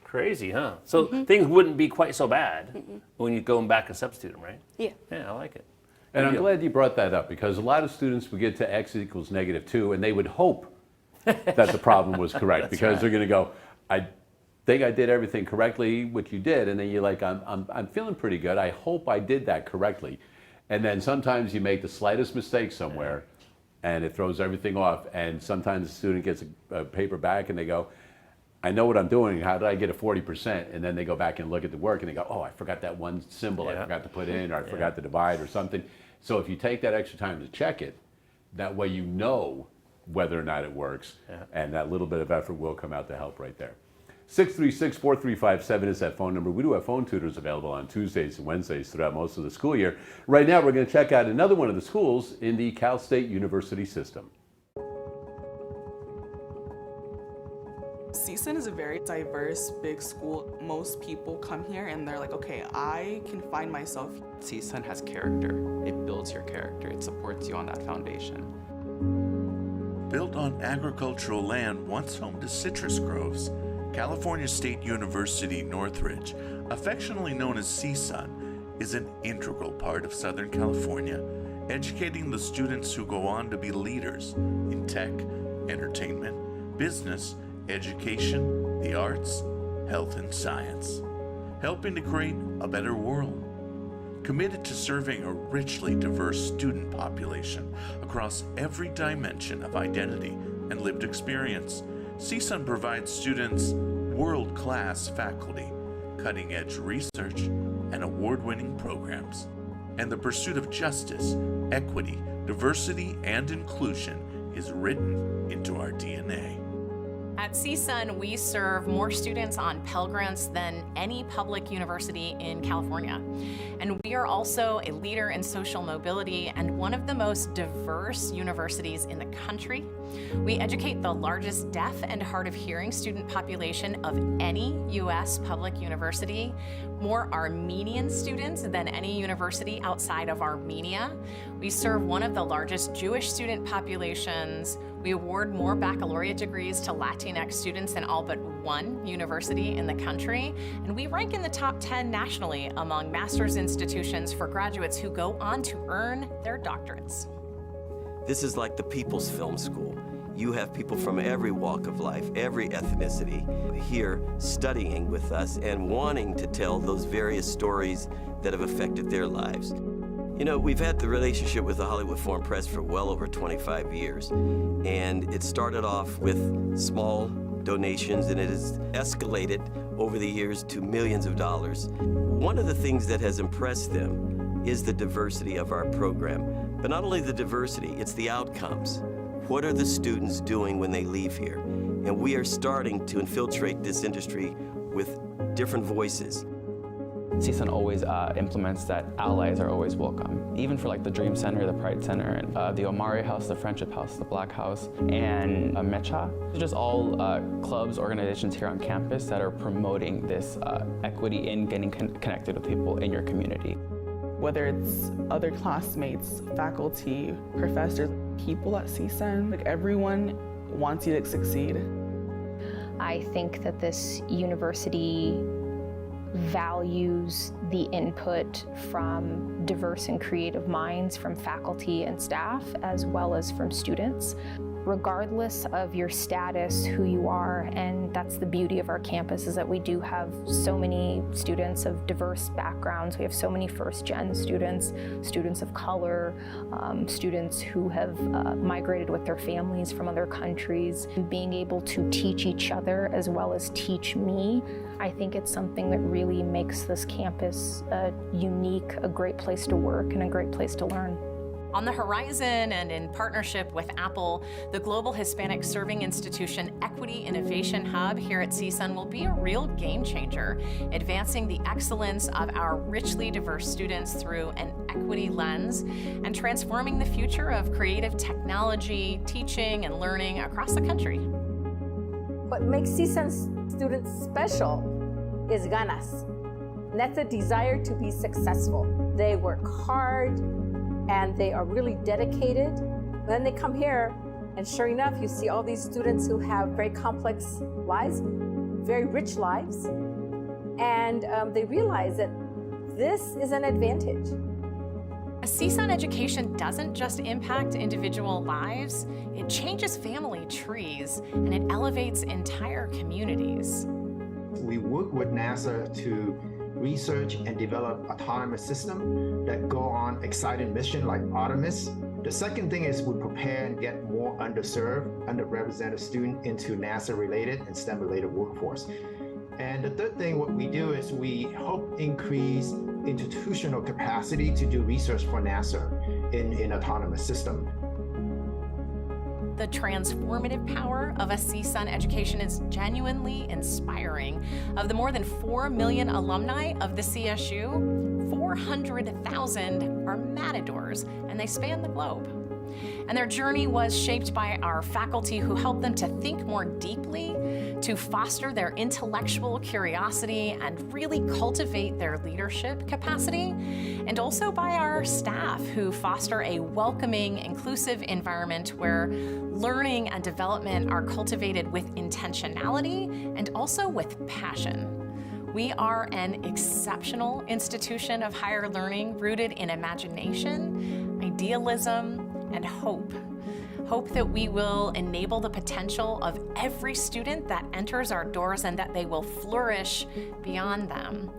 E: Crazy, huh? So things wouldn't be quite so bad when you go back and substitute them, right?
D: Yeah.
E: Yeah, I like it.
B: And
E: Good
B: I'm
E: deal.
B: glad you brought that up because a lot of students would get to x equals negative 2 and they would hope that the problem was correct because they're going to go, I think I did everything correctly, which you did, and then you're like, I'm feeling pretty good. I hope I did that correctly. And then sometimes you make the slightest mistake somewhere and it throws everything off. And sometimes the student gets a paper back and they go, I know what I'm doing. How did I get a 40%? And then they go back and look at the work and they go, oh, I forgot that one symbol I forgot to put in, or I forgot to divide or something. So if you take that extra time to check it, that way you know whether or not it works, and that little bit of effort will come out to help right there. 636-4357 is that phone number. We do have phone tutors available on Tuesdays and Wednesdays throughout most of the school year. Right now, we're going to check out another one of the schools in the Cal State University system.
G: CSUN is a very diverse, big school. Most people come here and they're like, okay, I can find myself.
H: CSUN has character. It builds your character. It supports you on that foundation.
I: Built on agricultural land once home to citrus groves, California State University Northridge, affectionately known as CSUN, is an integral part of Southern California, educating the students who go on to be leaders in tech, entertainment, business, education, the arts, health, and science, helping to create a better world. Committed to serving a richly diverse student population across every dimension of identity and lived experience, CSUN provides students world-class faculty, cutting-edge research, and award-winning programs. And the pursuit of justice, equity, diversity, and inclusion is written into our DNA.
J: At CSUN, we serve more students on Pell Grants than any public university in California. And we are also a leader in social mobility and one of the most diverse universities in the country. We educate the largest deaf and hard of hearing student population of any U.S. public university, more Armenian students than any university outside of Armenia. We serve one of the largest Jewish student populations. We award more baccalaureate degrees to Latinx students than all but one university in the country. And we rank in the top 10 nationally among master's institutions for graduates who go on to earn their doctorates.
K: This is like the People's Film School. You have people from every walk of life, every ethnicity, here studying with us and wanting to tell those various stories that have affected their lives. You know, we've had the relationship with the Hollywood Foreign Press for well over 25 years, and it started off with small donations, and it has escalated over the years to millions of dollars. One of the things that has impressed them is the diversity of our program, But not only the diversity, it's the outcomes. What are the students doing when they leave here? And we are starting to infiltrate this industry with different voices.
L: CSUN always implements that allies are always welcome, even for like the Dream Center, the Pride Center, and the Omari House, the Friendship House, the Black House, and Mecha. They're just all clubs, organizations here on campus that are promoting this equity in getting connected with people in your community.
M: Whether it's other classmates, faculty, professors, people at CSUN, like everyone wants you to succeed.
N: I think that this university values the input from diverse and creative minds from faculty and staff, as well as from students, regardless of your status, who you are. And that's the beauty of our campus, is that we do have so many students of diverse backgrounds. We have so many first-gen students, students of color, students who have migrated with their families from other countries. Being able to teach each other as well as teach me, I think it's something that really makes this campus unique, a great place to work, and a great place to learn.
J: On the horizon, and in partnership with Apple, the Global Hispanic Serving Institution Equity Innovation Hub here at CSUN will be a real game changer, advancing the excellence of our richly diverse students through an equity lens and transforming the future of creative technology, teaching, and learning across the country.
O: What makes CSUN students special is ganas. And that's a desire to be successful. They work hard, and they are really dedicated. Then they come here, and sure enough, you see all these students who have very complex lives, very rich lives, and they realize that this is an advantage.
J: A CSUN education doesn't just impact individual lives, it changes family trees, and it elevates entire communities.
P: We work with NASA to research and develop autonomous systems that go on exciting mission like Artemis. The second thing is we prepare and get more underserved, underrepresented students into NASA-related and STEM-related workforce. And the third thing, what we do is we help increase institutional capacity to do research for NASA in autonomous system.
J: The transformative power of a CSUN education is genuinely inspiring. Of the more than 4 million alumni of the CSU, 400,000 are matadors, and they span the globe. And their journey was shaped by our faculty, who helped them to think more deeply, to foster their intellectual curiosity and really cultivate their leadership capacity, and also by our staff, who foster a welcoming, inclusive environment where learning and development are cultivated with intentionality and also with passion. We are an exceptional institution of higher learning rooted in imagination, idealism, and hope. Hope that we will enable the potential of every student that enters our doors and that they will flourish beyond them.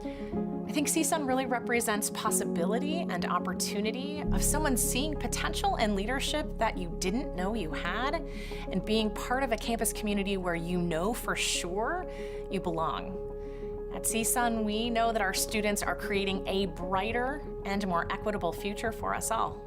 J: I think CSUN really represents possibility and opportunity of someone seeing potential and leadership that you didn't know you had, and being part of a campus community where you know for sure you belong. At CSUN, we know that our students are creating a brighter and more equitable future for us all.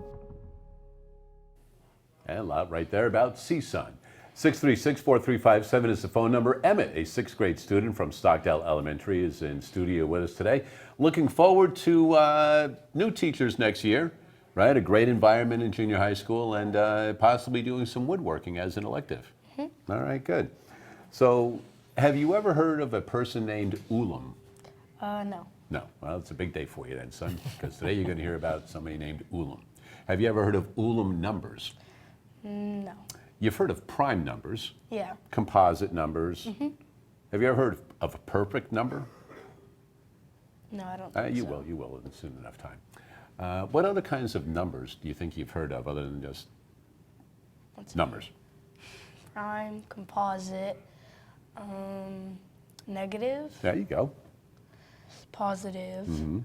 B: And a lot right there about CSUN. 636-4357 is the phone number. Emmett, a 6th grade student from Stockdale Elementary, is in studio with us today. Looking forward to new teachers next year, right? A great environment in junior high school, and possibly doing some woodworking as an elective. Mm-hmm. All right, good. So, have you ever heard of a person named Ulam?
D: No.
B: No. Well, it's a big day for you then, son, because today you're going to hear about somebody named Ulam. Have you ever heard of Ulam numbers?
D: No.
B: You've heard of prime numbers.
D: Yeah.
B: Composite numbers.
D: Mm-hmm.
B: Have you ever heard of a perfect number?
D: No, I don't think
B: You
D: so.
B: will in soon enough time. What other kinds of numbers do you think you've heard of other than just numbers?
D: Prime, composite, negative.
B: There you go.
D: Positive.
B: Mm-hmm.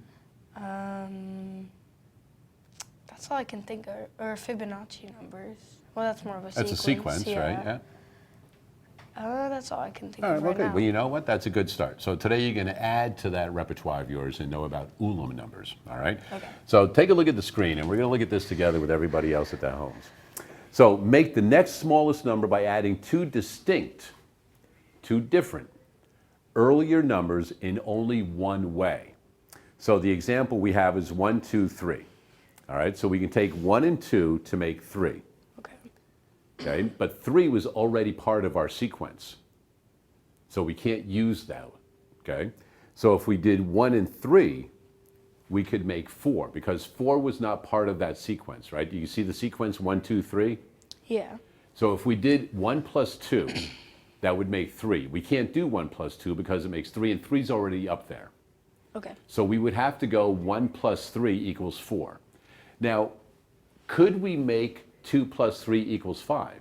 D: That's all I can think of. Or Fibonacci numbers. Well, that's more of a sequence.
B: That's a sequence,
D: yeah.
B: right? Yeah.
D: That's all I can think
B: All right,
D: of right
B: okay.
D: now.
B: Well, you know what? That's a good start. So today you're going to add to that repertoire of yours and know about Ulam numbers, all right?
D: Okay.
B: So take a look at the screen, and we're going to look at this together with everybody else at their homes. So make the next smallest number by adding two different, earlier numbers in only one way. So the example we have is 1, 2, 3. All right, so we can take 1 and 2 to make 3. Okay, but 3 was already part of our sequence. So we can't use that, okay? So if we did 1 and 3, we could make 4 because 4 was not part of that sequence, right? Do you see the sequence 1, 2, 3?
D: Yeah.
B: So if we did 1 plus 2, that would make 3. We can't do 1 plus 2 because it makes 3, and 3 is already up there.
D: Okay.
B: So we would have to go 1 plus 3 equals 4. Now, could we make 2 plus 3 equals 5?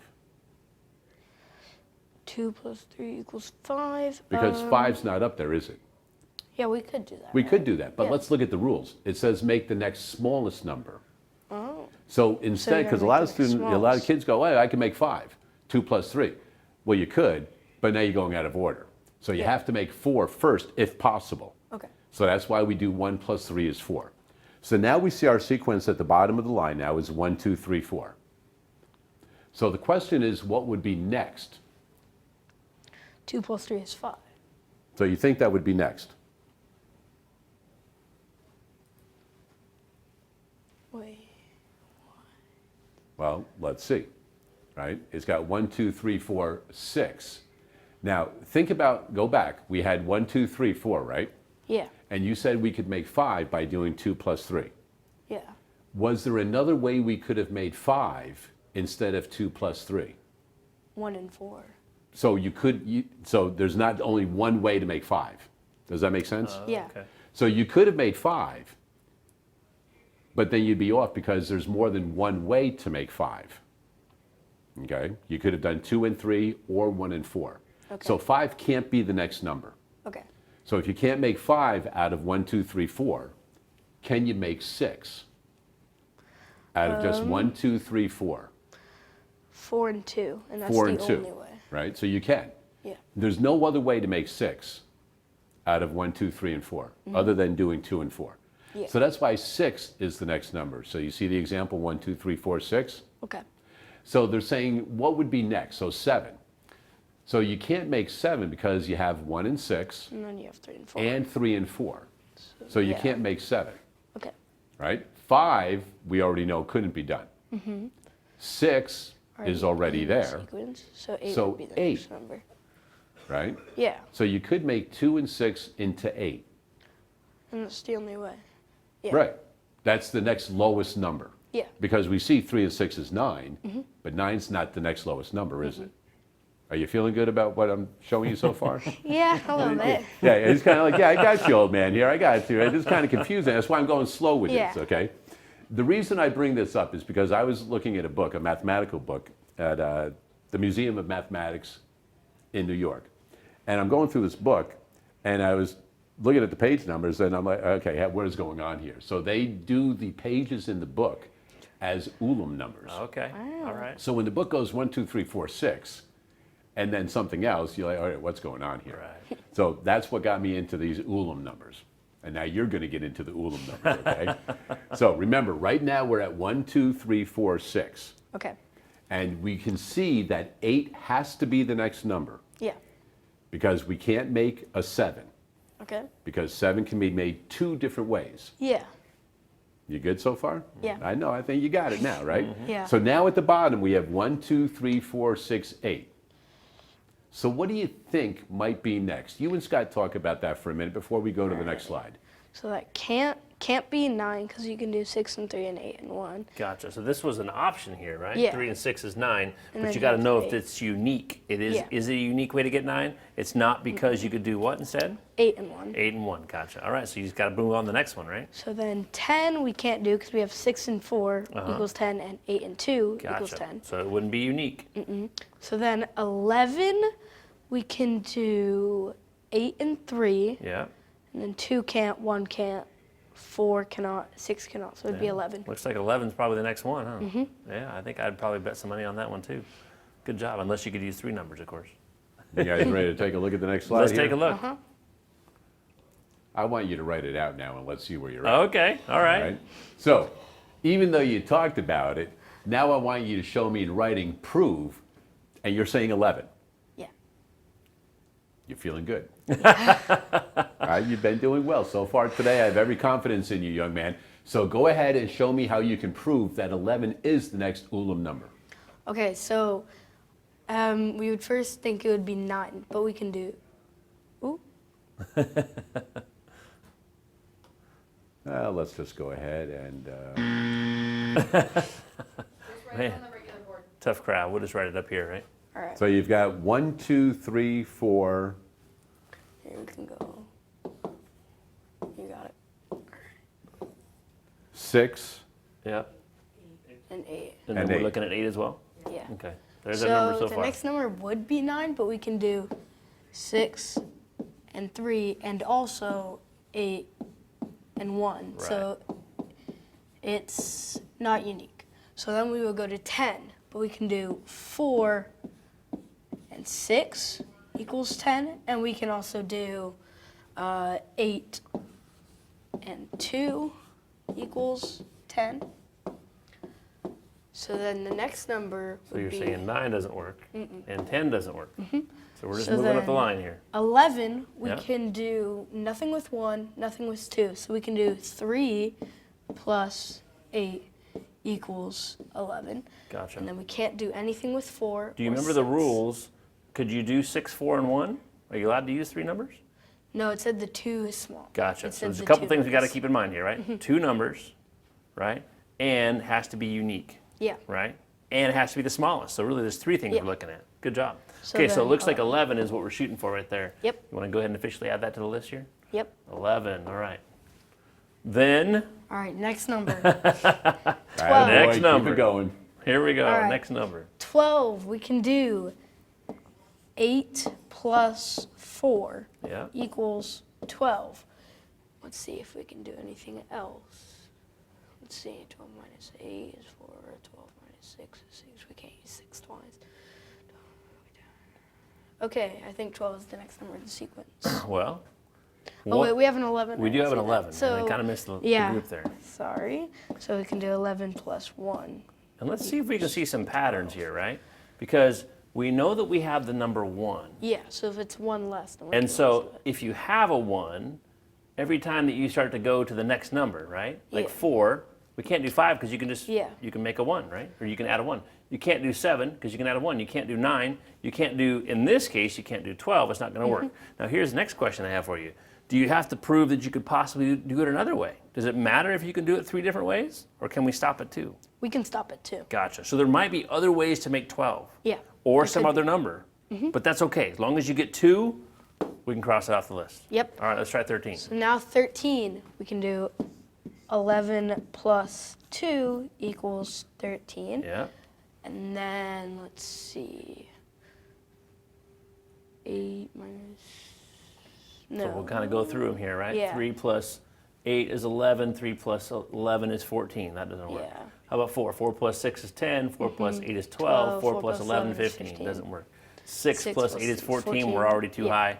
D: 2 plus 3 equals 5.
B: Because 5's not up there, is it?
D: Yeah, we could do that.
B: We could do that, but
D: Yeah.
B: let's look at the rules. It says make the next smallest number.
D: Oh.
B: So instead,
D: you're
B: because a
D: gonna
B: lot
D: make
B: of
D: the next
B: students, a lot of
D: smallest.
B: kids go, hey, I can make 5, 2 plus 3. Well, you could, but now you're going out of order. So you have to make 4 first, if possible.
D: Okay.
B: So that's why we do 1 plus 3 is 4. So now we see our sequence at the bottom of the line now is 1, 2, 3, 4. So the question is, what would be next?
D: 2 plus 3 is 5.
B: So you think that would be next?
D: Wait.
B: Well, let's see, right? It's got 1, 2, 3, 4, 6. Now, think about, go back. We had 1, 2, 3, 4, right?
D: Yeah.
B: And you said we could make 5 by doing 2 plus 3.
D: Yeah.
B: Was there another way we could have made 5 instead of 2 plus 3?
D: 1 and 4.
B: So you could, so there's not only one way to make 5. Does that make sense?
D: Yeah.
E: Okay.
B: So you could have made 5, but then you'd be off because there's more than one way to make 5. Okay? You could have done 2 and 3 or 1 and 4.
D: Okay.
B: So 5 can't be the next number.
D: Okay.
B: So if you can't make 5 out of 1, 2, 3, 4, can you make 6 out of just 1, 2, 3, 4?
D: 4 and 2, and that's
B: 4
D: the
B: and 2,
D: only way.
B: right? So you can.
D: Yeah.
B: There's no other way to make 6 out of 1, 2, 3, and 4, other than doing 2 and 4.
D: Yeah.
B: So that's why 6 is the next number. So you see the example 1, 2, 3, 4, 6?
D: Okay.
B: So they're saying what would be next? So 7. So you can't make 7 because you have 1 and 6
D: And then you have 3 and 4.
B: and 3 and 4. So you
D: yeah.
B: can't make 7,
D: Okay.
B: right? 5, we already know couldn't be done. 6 is already
D: in the
B: there,
D: Sequence, so 8
B: So
D: would be the
B: 8.
D: next number.
B: right?
D: Yeah,
B: So you could make 2 and 6 into 8.
D: and that's the only way. Yeah.
B: Right. That's the next lowest number.
D: Yeah.
B: Because we see 3 and 6 is 9, but 9's not the next lowest number, is it? Are you feeling good about what I'm showing you so far?
D: Yeah, a little bit.
B: Yeah, it's kind of like, yeah, I got you, old man, here, I got you. It's kind of confusing. That's why I'm going slow with
D: Yeah.
B: this, okay? The reason I bring this up is because I was looking at a book, a mathematical book, at the Museum of Mathematics in New York. And I'm going through this book, and I was looking at the page numbers, and I'm like, okay, what is going on here? So they do the pages in the book as Ulam numbers.
E: Okay. All right.
B: So when the book goes 1, 2, 3, 4, 6, and then something else, you're like, all right, what's going on here?
E: Right.
B: So that's what got me into these Ulam numbers. And now you're going to get into the Ulam numbers, okay? So remember, right now we're at 1, 2, 3, 4, 6.
D: Okay.
B: And we can see that 8 has to be the next number
D: Yeah.
B: because we can't make a 7
D: Okay.
B: because 7 can be made 2 different ways.
D: Yeah.
B: You good so far?
D: Yeah.
B: I know, I think you got it now, right?
D: Yeah.
B: So now at the bottom we have 1, 2, 3, 4, 6, 8. So what do you think might be next? You and Scott talk about that for a minute before we go to the next slide.
D: So that can't be 9 because you can do 6 and 3 and 8 and 1.
E: Gotcha. So this was an option here, right?
D: Yeah.
E: 3 and 6 is 9,
D: And
E: but
D: then
E: you
D: you
E: got to
D: have
E: know
D: to
E: if
D: eight.
E: it's unique. It is.
D: Yeah.
E: Is it a unique way to get 9? It's not because you could do what instead?
D: 8 and 1.
E: 8 and 1. Gotcha. All right. So you just got to move on to the next one, right?
D: So then 10 we can't do because we have 6 and 4 equals 10 and 8 and 2 equals
E: Gotcha.
D: 10.
E: So it wouldn't be unique.
D: So then 11 we can do 8 and 3,
E: Yeah.
D: and then 2 can't, 1 can't, 4 cannot, 6 cannot, so it'd be 11.
E: Looks like 11 is probably the next one, huh? Yeah. I think I'd probably bet some money on that one too. Good job. Unless you could use 3 numbers, of course.
B: You guys ready to take a look at the next slide?
E: Let's
B: here?
E: take a look.
B: I want you to write it out now and let's see where you're at.
E: Okay, all right.
B: So, even though you talked about it, now I want you to show me in writing proof, and you're saying 11.
D: Yeah.
B: You're feeling good. All right, you've been doing well so far today. I have every confidence in you, young man. So go ahead and show me how you can prove that 11 is the next Ulam number.
D: Okay, so we would first think it would be 9, but we can do. Ooh.
B: Let's just go ahead and.
E: Man, tough crowd. We'll just write it up here, right?
D: All right.
B: So you've got 1, 2, 3, 4.
D: Here we can go. You got it.
B: 6.
E: Yep.
D: And 8.
E: And then
B: And
E: we're
B: 8.
E: looking at 8 as well?
D: Yeah.
E: Okay. There's our number so
D: the
E: far.
D: next number would be 9, but we can do 6 and 3 and also 8 and 1. So it's not unique. So then we will go to 10, but we can do 4 and 6 equals 10, and we can also do 8 and 2 equals 10. So then the next number
E: So
D: would
E: you're
D: be
E: saying 9 doesn't work, and 10 doesn't work. So we're just
D: So
E: moving up the
D: then
E: line here.
D: 11, we
E: Yeah.
D: can do nothing with 1, nothing with 2. So we can do 3 plus 8 equals 11.
E: Gotcha.
D: And then we can't do anything with 4.
E: Do you
D: or
E: remember the
D: 6.
E: rules? Could you do 6, 4, and 1? Are you allowed to use 3 numbers?
D: No, it said the 2 is small.
E: Gotcha.
D: It
E: So
D: said
E: there's a
D: the
E: couple
D: 2
E: things we got to
D: is-
E: keep in mind here, right? 2 numbers, right? And has to be unique,
D: Yeah.
E: right? And it has to be the smallest. So really there's 3 things
D: Yeah.
E: we're looking at. Good job.
D: So
E: Okay, so it
D: then,
E: looks like 11 is what we're shooting for right there.
D: Yep.
E: You want to go ahead and officially add that to the list here?
D: Yep.
E: 11, all right. Then,
D: All right, next number.
B: Attaboy,
E: next
B: keep
E: number.
B: it going.
E: Here we go,
D: All right.
E: next number.
D: 12, we can do 8 plus 4
E: Yeah.
D: equals 12. Let's see if we can do anything else. Let's see, 12 minus 8 is 4, 12 minus 6 is 6. We can't use 6 twice. Okay, I think 12 is the next number in the sequence.
E: Well.
D: Oh wait, we have an 11.
E: We
D: I
E: do have an
D: didn't see that.
E: 11, and I kind of missed the group there.
D: Sorry. So we can do 11 plus 1.
E: And let's see if we can see some patterns here, right? Because we know that we have the number 1.
D: Yeah, so if it's 1 less, then we
E: And
D: can
E: so
D: also do it.
E: if you have a 1, every time that you start to go to the next number, right? Like
D: Yeah.
E: 4, we can't do 5 because you can just,
D: Yeah.
E: you can make a 1, right? Or you can add a 1. You can't do 7 because you can add a 1. You can't do 9. You can't do, in this case, you can't do 12. It's not going to work. Now here's the next question I have for you. Do you have to prove that you could possibly do it another way? Does it matter if you can do it 3 different ways? Or can we stop at 2?
D: We can stop at 2.
E: Gotcha. So there might be other ways to make 12.
D: Yeah.
E: Or
D: It
E: some
D: could
E: other
D: be.
E: number. But that's okay. As long as you get 2, we can cross it off the list.
D: Yep.
E: All right, let's try 13.
D: So now 13, we can do 11 plus 2 equals 13.
E: Yeah.
D: And then, let's see, 8 minus, no.
E: So we'll kind of go through them here, right?
D: Yeah.
E: 3 plus 8 is 11. 3 plus 11 is 14. That doesn't work.
D: Yeah.
E: How about 4? 4 plus 6 is 10. 4 plus 8 is 12. 4 plus 11 is 15.
D: 15.
E: Doesn't work. 6
D: 6
E: plus
D: plus
E: 8 is 14.
D: 14.
E: We're already too
D: Yeah.
E: high.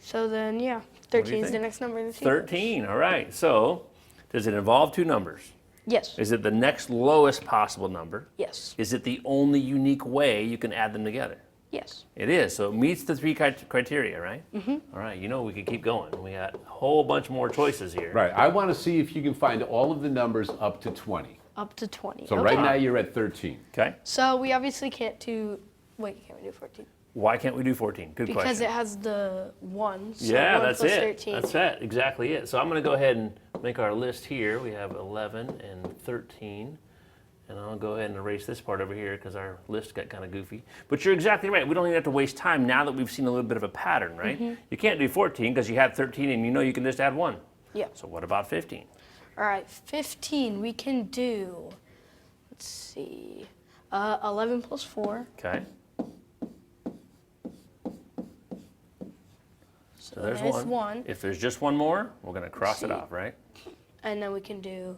D: So then, yeah,
E: do you
D: 13 is the
E: think?
D: next number in the sequence.
E: 13. All right. So does it involve 2 numbers?
D: Yes.
E: Is it the next lowest possible number?
D: Yes.
E: Is it the only unique way you can add them together?
D: Yes.
E: It is. So it meets the 3 criteria, right? All right. You know we could keep going. We got a whole bunch more choices here.
B: Right. I want to see if you can find all of the numbers up to 20.
D: Up to 20.
B: So
D: Okay.
B: right now you're at 13.
E: Okay.
D: So we obviously can't do, wait, can't we do 14?
E: Why can't we do 14? Good
D: Because
E: question.
D: it has the 1. So
E: Yeah,
D: 1
E: that's
D: plus
E: it.
D: 13.
E: That's it. Exactly it. So I'm going to go ahead and make our list here. We have 11 and 13. And I'll go ahead and erase this part over here because our list got kind of goofy. But you're exactly right. We don't even have to waste time now that we've seen a little bit of a pattern, right? You can't do 14 because you had 13 and you know you can just add 1.
D: Yeah.
E: So what about 15?
D: All right, 15, we can do, let's see, 11 plus 4.
E: Okay. So there's
D: there's
E: one.
D: 1.
E: If there's just one more, we're going to cross it
D: see.
E: off, right?
D: And then we can do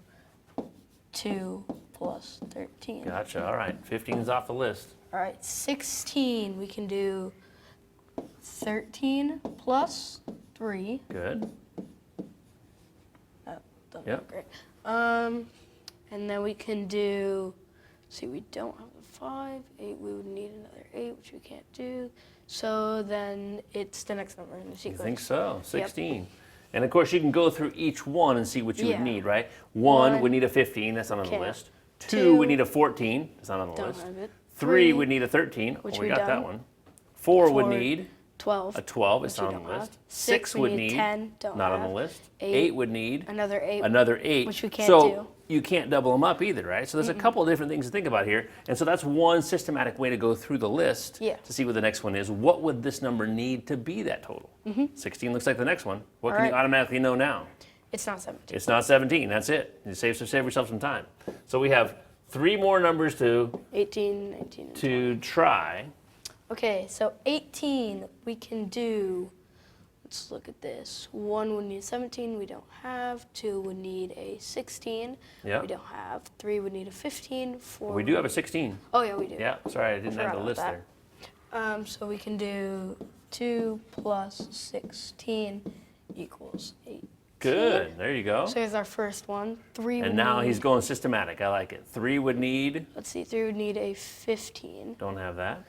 D: 2 plus 13.
E: Gotcha. All right. 15 is off the list.
D: All right, 16, we can do 13 plus 3.
E: Good.
D: That doesn't
E: Yep.
D: look great. And then we can do, see, we don't have the 5, 8, we would need another 8, which we can't do. So then it's the next number in the
E: You
D: sequence.
E: think so? 16. And of course, you can go through each one and see what you
D: Yeah.
E: would need, right? One,
D: One.
E: we need a 15. That's not on the
D: Can't.
E: list. 2,
D: Two.
E: we need a 14. That's not on the
D: Don't
E: list.
D: have it.
E: 3,
D: Three,
E: we need a 13.
D: which
E: Oh, we
D: we
E: got that
D: done.
E: one. 4 would
D: Four,
E: need
D: 12.
E: a 12. It's
D: which
E: not
D: we
E: on the
D: don't
E: list.
D: have.
E: 6
D: we
E: would
D: need
E: need
D: 10. Don't
E: not
D: have.
E: on the list.
D: 8,
E: 8 would need
D: another 8.
E: another 8.
D: Which we can't
E: so
D: do.
E: you can't double them up either, right? So there's a couple of different things to think about here. And so that's one systematic way to go through the list
D: Yeah.
E: to see what the next one is. What would this number need to be that total? 16 looks like the next one. What
D: All
E: can you
D: right.
E: automatically know now?
D: It's not 17.
E: It's not 17. That's it. You save yourself some time. So we have 3 more numbers
D: 18, 19, and
E: to try.
D: Okay, so 18 we can do, let's look at this. 1 would need 17, we don't have. 2 would need a 16,
E: Yeah.
D: we don't have. 3 would need a 15, 4.
E: We do have a 16.
D: Oh yeah, we do.
E: Yeah, sorry, I didn't have
D: forgot
E: the
D: about
E: list
D: that.
E: there.
D: So we can do 2 plus 16 equals 18.
E: Good. There you go.
D: So here's our first one. 3 would
E: And now
D: need,
E: he's going systematic. I like it. 3 would need,
D: let's see, 3 would need a 15.
E: don't have that.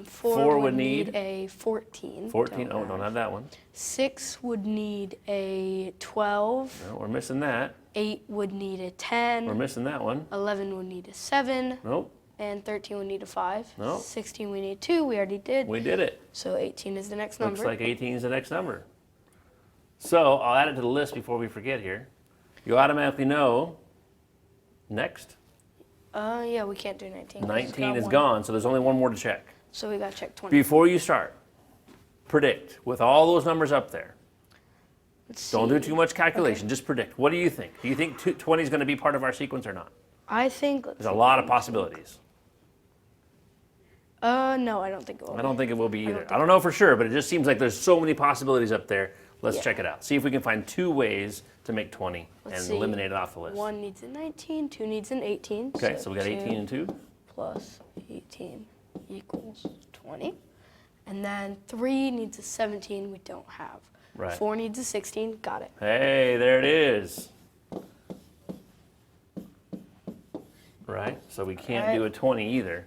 D: 4
E: would
D: would
E: need
D: need a 14.
E: 14, don't have that one.
D: 6 would need a 12.
E: No, we're missing that.
D: 8 would need a 10.
E: We're missing that one.
D: 11 would need a 7.
E: Nope,
D: And 13 would need a 5.
E: No.
D: 16 we need 2. We already did.
E: we did it.
D: So 18 is the next number.
E: Looks like 18 is the next number. So I'll add it to the list before we forget here. You automatically know next.
D: Yeah, we can't do 19. 'cause it's
E: 19
D: got
E: is
D: one.
E: gone, so there's only one more to check.
D: So we got to check 20.
E: Before you start, predict with all those numbers up there.
D: Let's
E: Don't do
D: see.
E: too much calculation, just predict. What do you think? Do you think 20 is going to be part of our sequence or not?
D: I think.
E: There's a lot of possibilities.
D: No, I don't think it will.
E: I don't think it will be either.
D: think
E: I don't know for sure, but it just seems like there's so many possibilities up there. Let's
D: Yeah.
E: check it out. See if we can find 2 ways to make 20
D: Let's
E: and
D: see.
E: eliminate it off the list.
D: 1 needs a 19, 2 needs an 18.
E: Okay, so we got 18 and 2.
D: Plus 18 equals 20. And then 3 needs a 17, we don't have.
E: Right.
D: 4 needs a 16, got it.
E: Hey, there it is. Right? So we can't do a 20 either.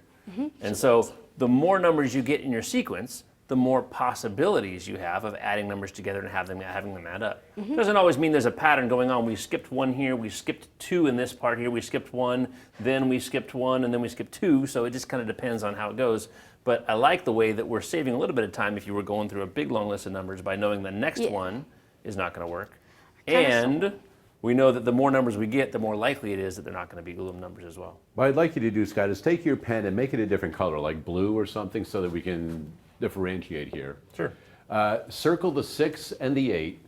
E: And so the more numbers you get in your sequence, the more possibilities you have of adding numbers together and having them add up. Doesn't always mean there's a pattern going on. We skipped 1 here, we skipped 2 in this part here, we skipped 1, then we skipped 1, and then we skipped 2. So it just kind of depends on how it goes. But I like the way that we're saving a little bit of time if you were going through a big long list of numbers by knowing the next one is not going to work. And we know that the more numbers we get, the more likely it is that they're not going to be Ulam numbers as well.
B: What I'd like you to do, Scott, is take your pen and make it a different color, like blue or something, so that we can differentiate here.
E: Sure.
B: Circle the 6 and the 8.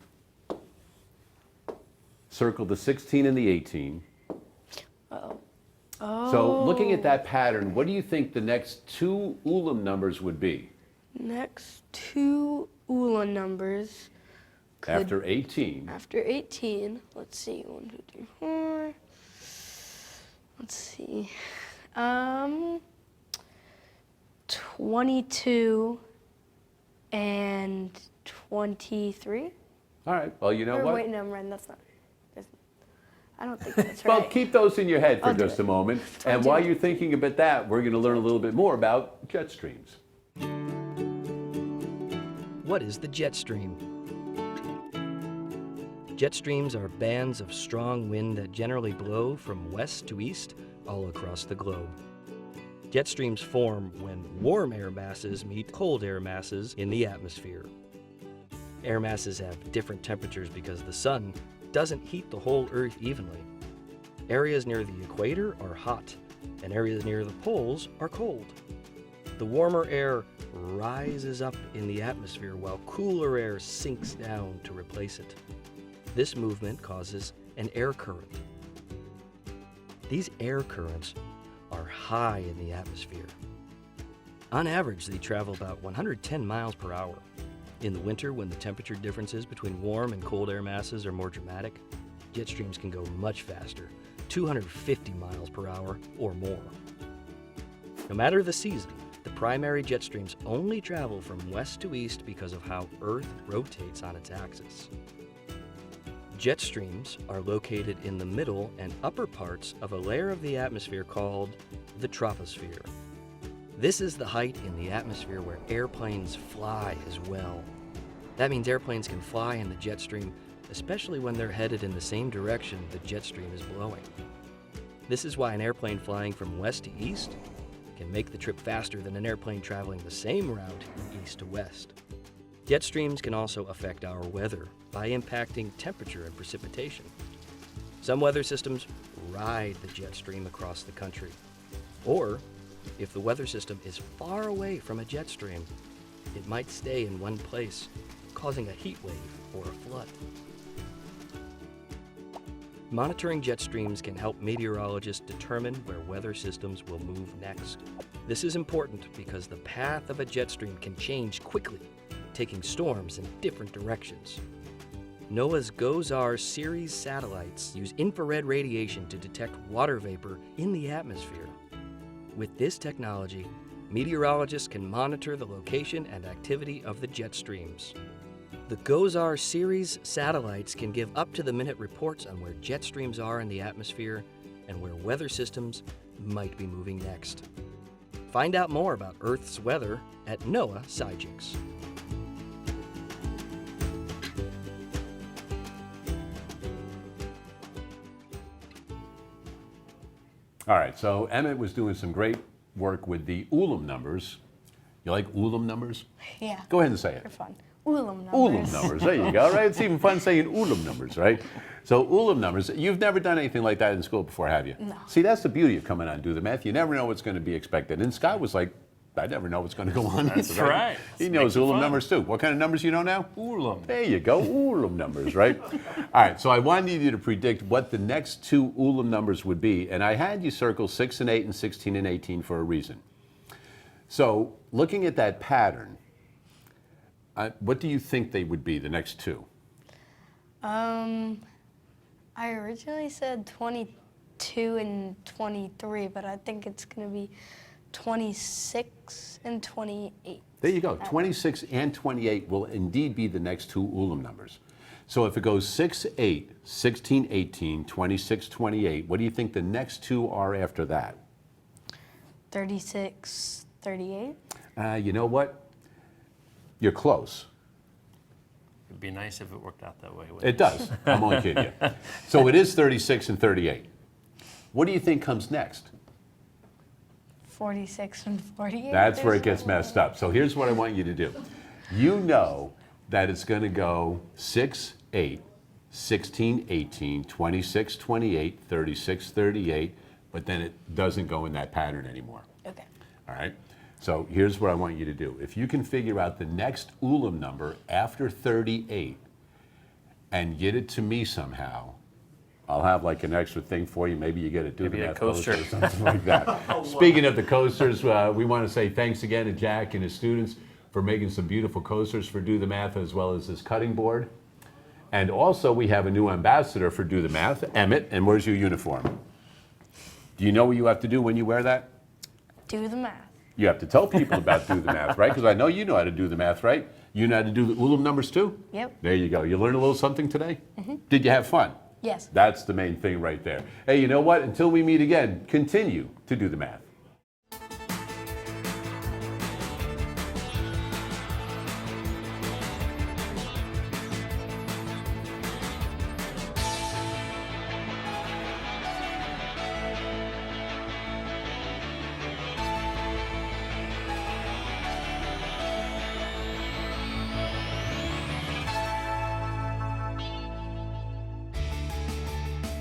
B: Circle the 16 and the 18. So looking at that pattern, what do you think the next 2 Ulam numbers would be?
D: Next 2 ULA numbers.
B: After 18.
D: After 18, let's see, 1, 2, 3, 4. Let's see. 22 and 23.
B: All right, well, you know
D: Or
B: what?
D: wait, no, Ren, that's not. I don't think that's
B: Well,
D: right.
B: keep those in your head for
D: I'll do
B: just
D: it.
B: a moment. And while you're thinking about that, we're going to learn a little bit more about jet streams.
Q: What is the jet stream? Jet streams are bands of strong wind that generally blow from west to east all across the globe. Jet streams form when warm air masses meet cold air masses in the atmosphere. Air masses have different temperatures because the sun doesn't heat the whole Earth evenly. Areas near the equator are hot, and areas near the poles are cold. The warmer air rises up in the atmosphere while cooler air sinks down to replace it. This movement causes an air current. These air currents are high in the atmosphere. On average, they travel about 110 miles per hour. In the winter, when the temperature differences between warm and cold air masses are more dramatic, jet streams can go much faster, 250 miles per hour or more. No matter the season, The primary jet streams only travel from west to east because of how Earth rotates on its axis. Jet streams are located in the middle and upper parts of a layer of the atmosphere called the troposphere. This is the height in the atmosphere where airplanes fly as well. That means airplanes can fly in the jet stream, especially when they're headed in the same direction the jet stream is blowing. This is why an airplane flying from west to east can make the trip faster than an airplane traveling the same route east to west. Jet streams can also affect our weather by impacting temperature and precipitation. Some weather systems ride the jet stream across the country. Or, if the weather system is far away from a jet stream, it might stay in one place, causing a heat wave or a flood. Monitoring jet streams can help meteorologists determine where weather systems will move next. This is important because the path of a jet stream can change quickly, taking storms in different directions. NOAA's GOES-R series satellites use infrared radiation to detect water vapor in the atmosphere. With this technology, meteorologists can monitor the location and activity of the jet streams. The GOES-R series satellites can give up-to-the-minute reports on where jet streams are in the atmosphere and where weather systems might be moving next. Find out more about Earth's weather at NOAA SciGinx.
B: All right, so Emmett was doing some great work with the Ulam numbers. You like Ulam numbers?
D: Yeah.
B: Go ahead and say it.
D: They're fun. Ulam numbers.
B: Ulam numbers, there you go, right? It's even fun saying Ulam numbers, right? So Ulam numbers, you've never done anything like that in school before, have you?
D: No.
B: See, that's the beauty of coming on Do the Math. You never know what's going to be expected. And Scott was like, I never know what's going to go on.
E: That's
B: either,
E: right.
B: He knows Ulam numbers too. What kind of numbers you know now? Ulam. There you go, Ulam numbers, right? All right, so I wanted you to predict what the next two Ulam numbers would be, and I had you circle 6 and 8 and 16 and 18 for a reason. So looking at that pattern, what do you think they would be, the next two?
D: I originally said 22 and 23, but I think it's going to be 26 and 28.
B: There you go. 26 and 28 will indeed be the next two Ulam numbers. So if it goes 6, 8, 16, 18, 26, 28, what do you think the next two are after that?
D: 36, 38.
B: You know what? You're close.
E: It'd be nice if it worked out that way.
B: It does. I'm only kidding you. So it is 36 and 38. What do you think comes next?
D: 46 and 48.
B: That's where it gets messed up. So here's what I want you to do. You know that it's going to go 6, 8, 16, 18, 26, 28, 36, 38, but then it doesn't go in that pattern anymore.
D: Okay.
B: All right? So here's what I want you to do. If you can figure out the next Ulam number after 38 and get it to me somehow, I'll have like an extra thing for you. Maybe you get a Do the Math coaster or something like that. Speaking of the coasters, we want to say thanks again to Jack and his students for making some beautiful coasters for Do the Math, as well as this cutting board. And also we have a new ambassador for Do the Math, Emmett. And where's your uniform? Do you know what you have to do when you wear that?
D: Do the math.
B: You have to tell people about Do the Math, right? Because I know you know how to do the math, right? You know how to do the Ulam numbers too?
D: Yep.
B: There you go. You learned a little something today? Did you have fun?
D: Yes.
B: That's the main thing right there. Hey, you know what? Until we meet again, continue to do the math.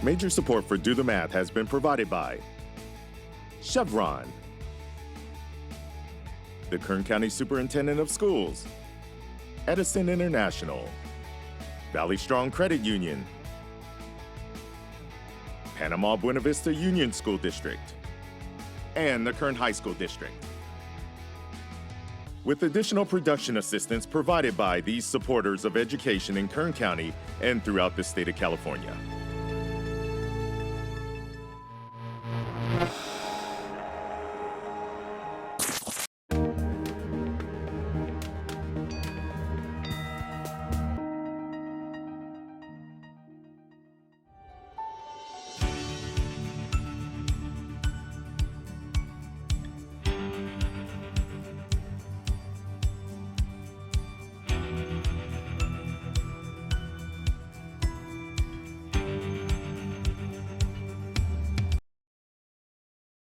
A: Major support for Do the Math has been provided by Chevron, the Kern County Superintendent of Schools, Edison International, Valley Strong Credit Union, Panama Buena Vista Union School District, and the Kern High School District. With additional production assistance provided by these supporters of education in Kern County and throughout the state of California.